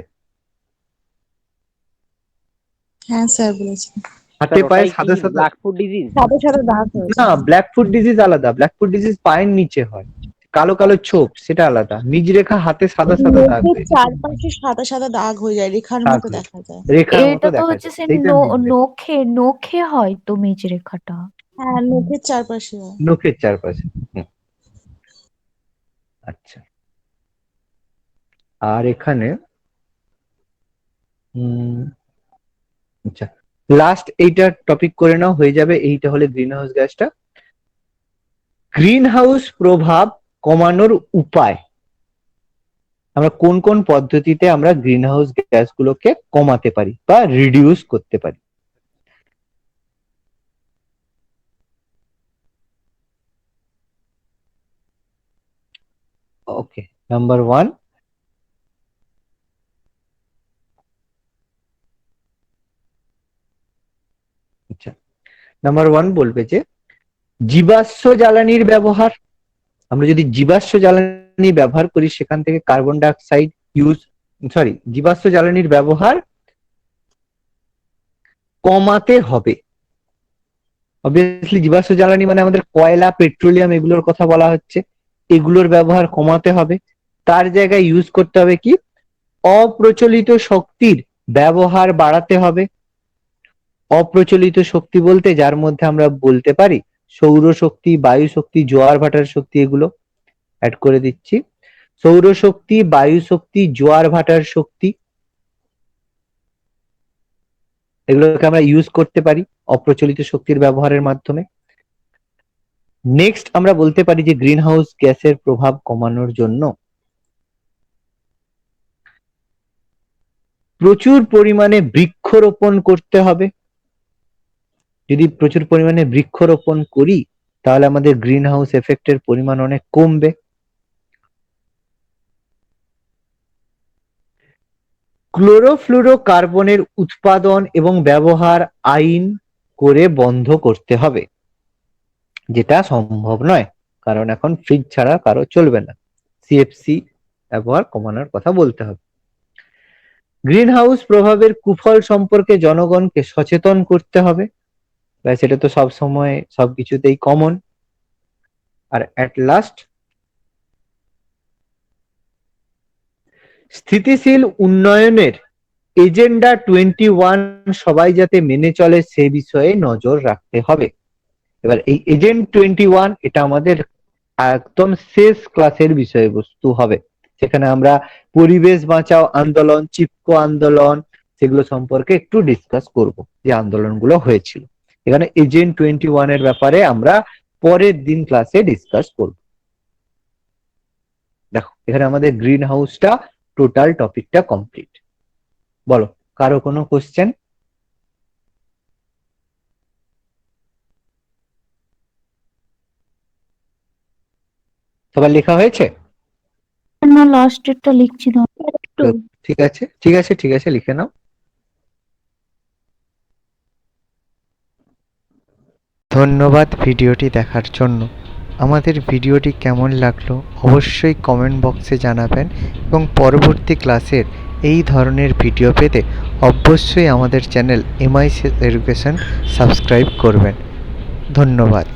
হ্যাঁ স্যার বলেছেন। হাতে পায়ে সাদা সাদা, ব্ল্যাকফুট ডিজিজ? সাদা সাদা দাগ হয়েছে। না ব্ল্যাকফুট ডিজিজ আলাদা, ব্ল্যাকফুট ডিজিজ পায়ের নিচে হয়, কালো কালো ছোপ, সেটা আলাদা। বীজরেখা হাতে সাদা সাদা দাগ মুখের হয়ে যায়, চারপাশে সাদা সাদা দাগ হয়ে যায়, রেখার দাগ মতো হয়ে দেখা যায়। রেখার মতো এটা তো দেখা হচ্ছে যায়, সে সেইটা বীজরেখা। নখে নখে হয় তো মেজরেখাটা। হ্যাঁ, মুখের চারপাশে হয়। নখের চারপাশে। আচ্ছা, আর এখানে আচ্ছা লাস্ট এইটা টপিক করে নাও, হয়ে যাবে। এইটা হলে গ্রিন হাউস গ্যাসটা। গ্রিন হাউস প্রভাব কমানোর উপায়, আমরা কোন কোন পদ্ধতিতে আমরা গ্রিন হাউস গ্যাস গুলোকে কমাতে পারি বা রিডিউস করতে পারি। ওকে, নাম্বার 1, আচ্ছা নাম্বার 1 বলবে যে জীবাশ্ম জ্বালানির ব্যবহার। আমরা যদি জীবাশ্ম জ্বালানি ব্যবহার করি সেখান থেকে কার্বন ডাই অক্সাইড জীবাশ্ম জ্বালানির ব্যবহার কমাতে হবে। অবভিয়াসলি জীবাশ্ম জ্বালানি মানে আমাদের কয়লা, পেট্রোলিয়াম, এগুলোর কথা বলা হচ্ছে, এগুলোর ব্যবহার কমাতে হবে। তার জায়গায় ইউজ করতে হবে কি, অপ্রচলিত শক্তির ব্যবহার বাড়াতে হবে। অপ্রচলিত শক্তি বলতে যার মধ্যে আমরা বলতে পারি সৌরশক্তি, বায়ু শক্তি, জোয়ার ভাটার শক্তি, এগুলো অ্যাড করে দিচ্ছি। সৌরশক্তি, বায়ু শক্তি, জোয়ার ভাটার শক্তি, এগুলোকে আমরা ইউজ করতে পারি অপ্রচলিত শক্তির ব্যবহারের মাধ্যমে। নেক্সট আমরা বলতে পারি যে গ্রিন হাউস গ্যাসের প্রভাব কমানোর জন্য প্রচুর পরিমাণে বৃক্ষরোপণ করতে হবে। যদি প্রচুর পরিমাণে বৃক্ষরোপণ করি তাহলে আমাদের গ্রিন হাউস এফেক্টের পরিমাণ অনেক কমবে। ক্লোরোফ্লুরোকার্বনের উৎপাদন এবং ব্যবহার আইন করে বন্ধ করতে হবে, যেটা সম্ভব নয়, কারণ এখন ফ্রিজ ছাড়া কারো চলবে না। সিএফসি ব্যবহার কমানোর কথা বলতে হবে। গ্রিন হাউস প্রভাবের কুফল সম্পর্কে জনগণকে সচেতন করতে হবে, সেটা তো সব সময় সবকিছুতেই কমন। আর এট লাস্ট স্থিতিশীল উন্নয়নের এজেন্ডা 21 সবাই যাতে মেনে চলে সে বিষয়ে নজর রাখতে হবে। এবার এই এজেন্ড 21 এটা আমাদের একদম শেষ ক্লাসের বিষয়বস্তু হবে, সেখানে আমরা পরিবেশ বাঁচাও আন্দোলন, চিপকো আন্দোলন, সেগুলো সম্পর্কে একটু ডিসকাস করব, যে আন্দোলনগুলো হয়েছিল। এখানে এজেন্ড 21 এর ব্যাপারে আমরা পরের দিন ক্লাসে ডিসকাস করব। দেখো এখানে আমাদের গ্রিন হাউসটা টোটাল টপিকটা কমপ্লিট। বলো, কারো কোনো কোশ্চেন? সবার লেখা হয়েছে? না, লাস্টেরটা লিখছি না। ঠিক আছে ঠিক আছে ঠিক আছে, লিখে নাও। ধন্যবাদ ভিডিওটি দেখার জন্য। আমাদের ভিডিওটি কেমন লাগলো অবশ্যই কমেন্ট বক্সে জানাবেন, এবং পরবর্তী ক্লাসের এই ধরনের ভিডিও পেতে অবশ্যই আমাদের চ্যানেল MICS এডুকেশন সাবস্ক্রাইব করবেন। ধন্যবাদ।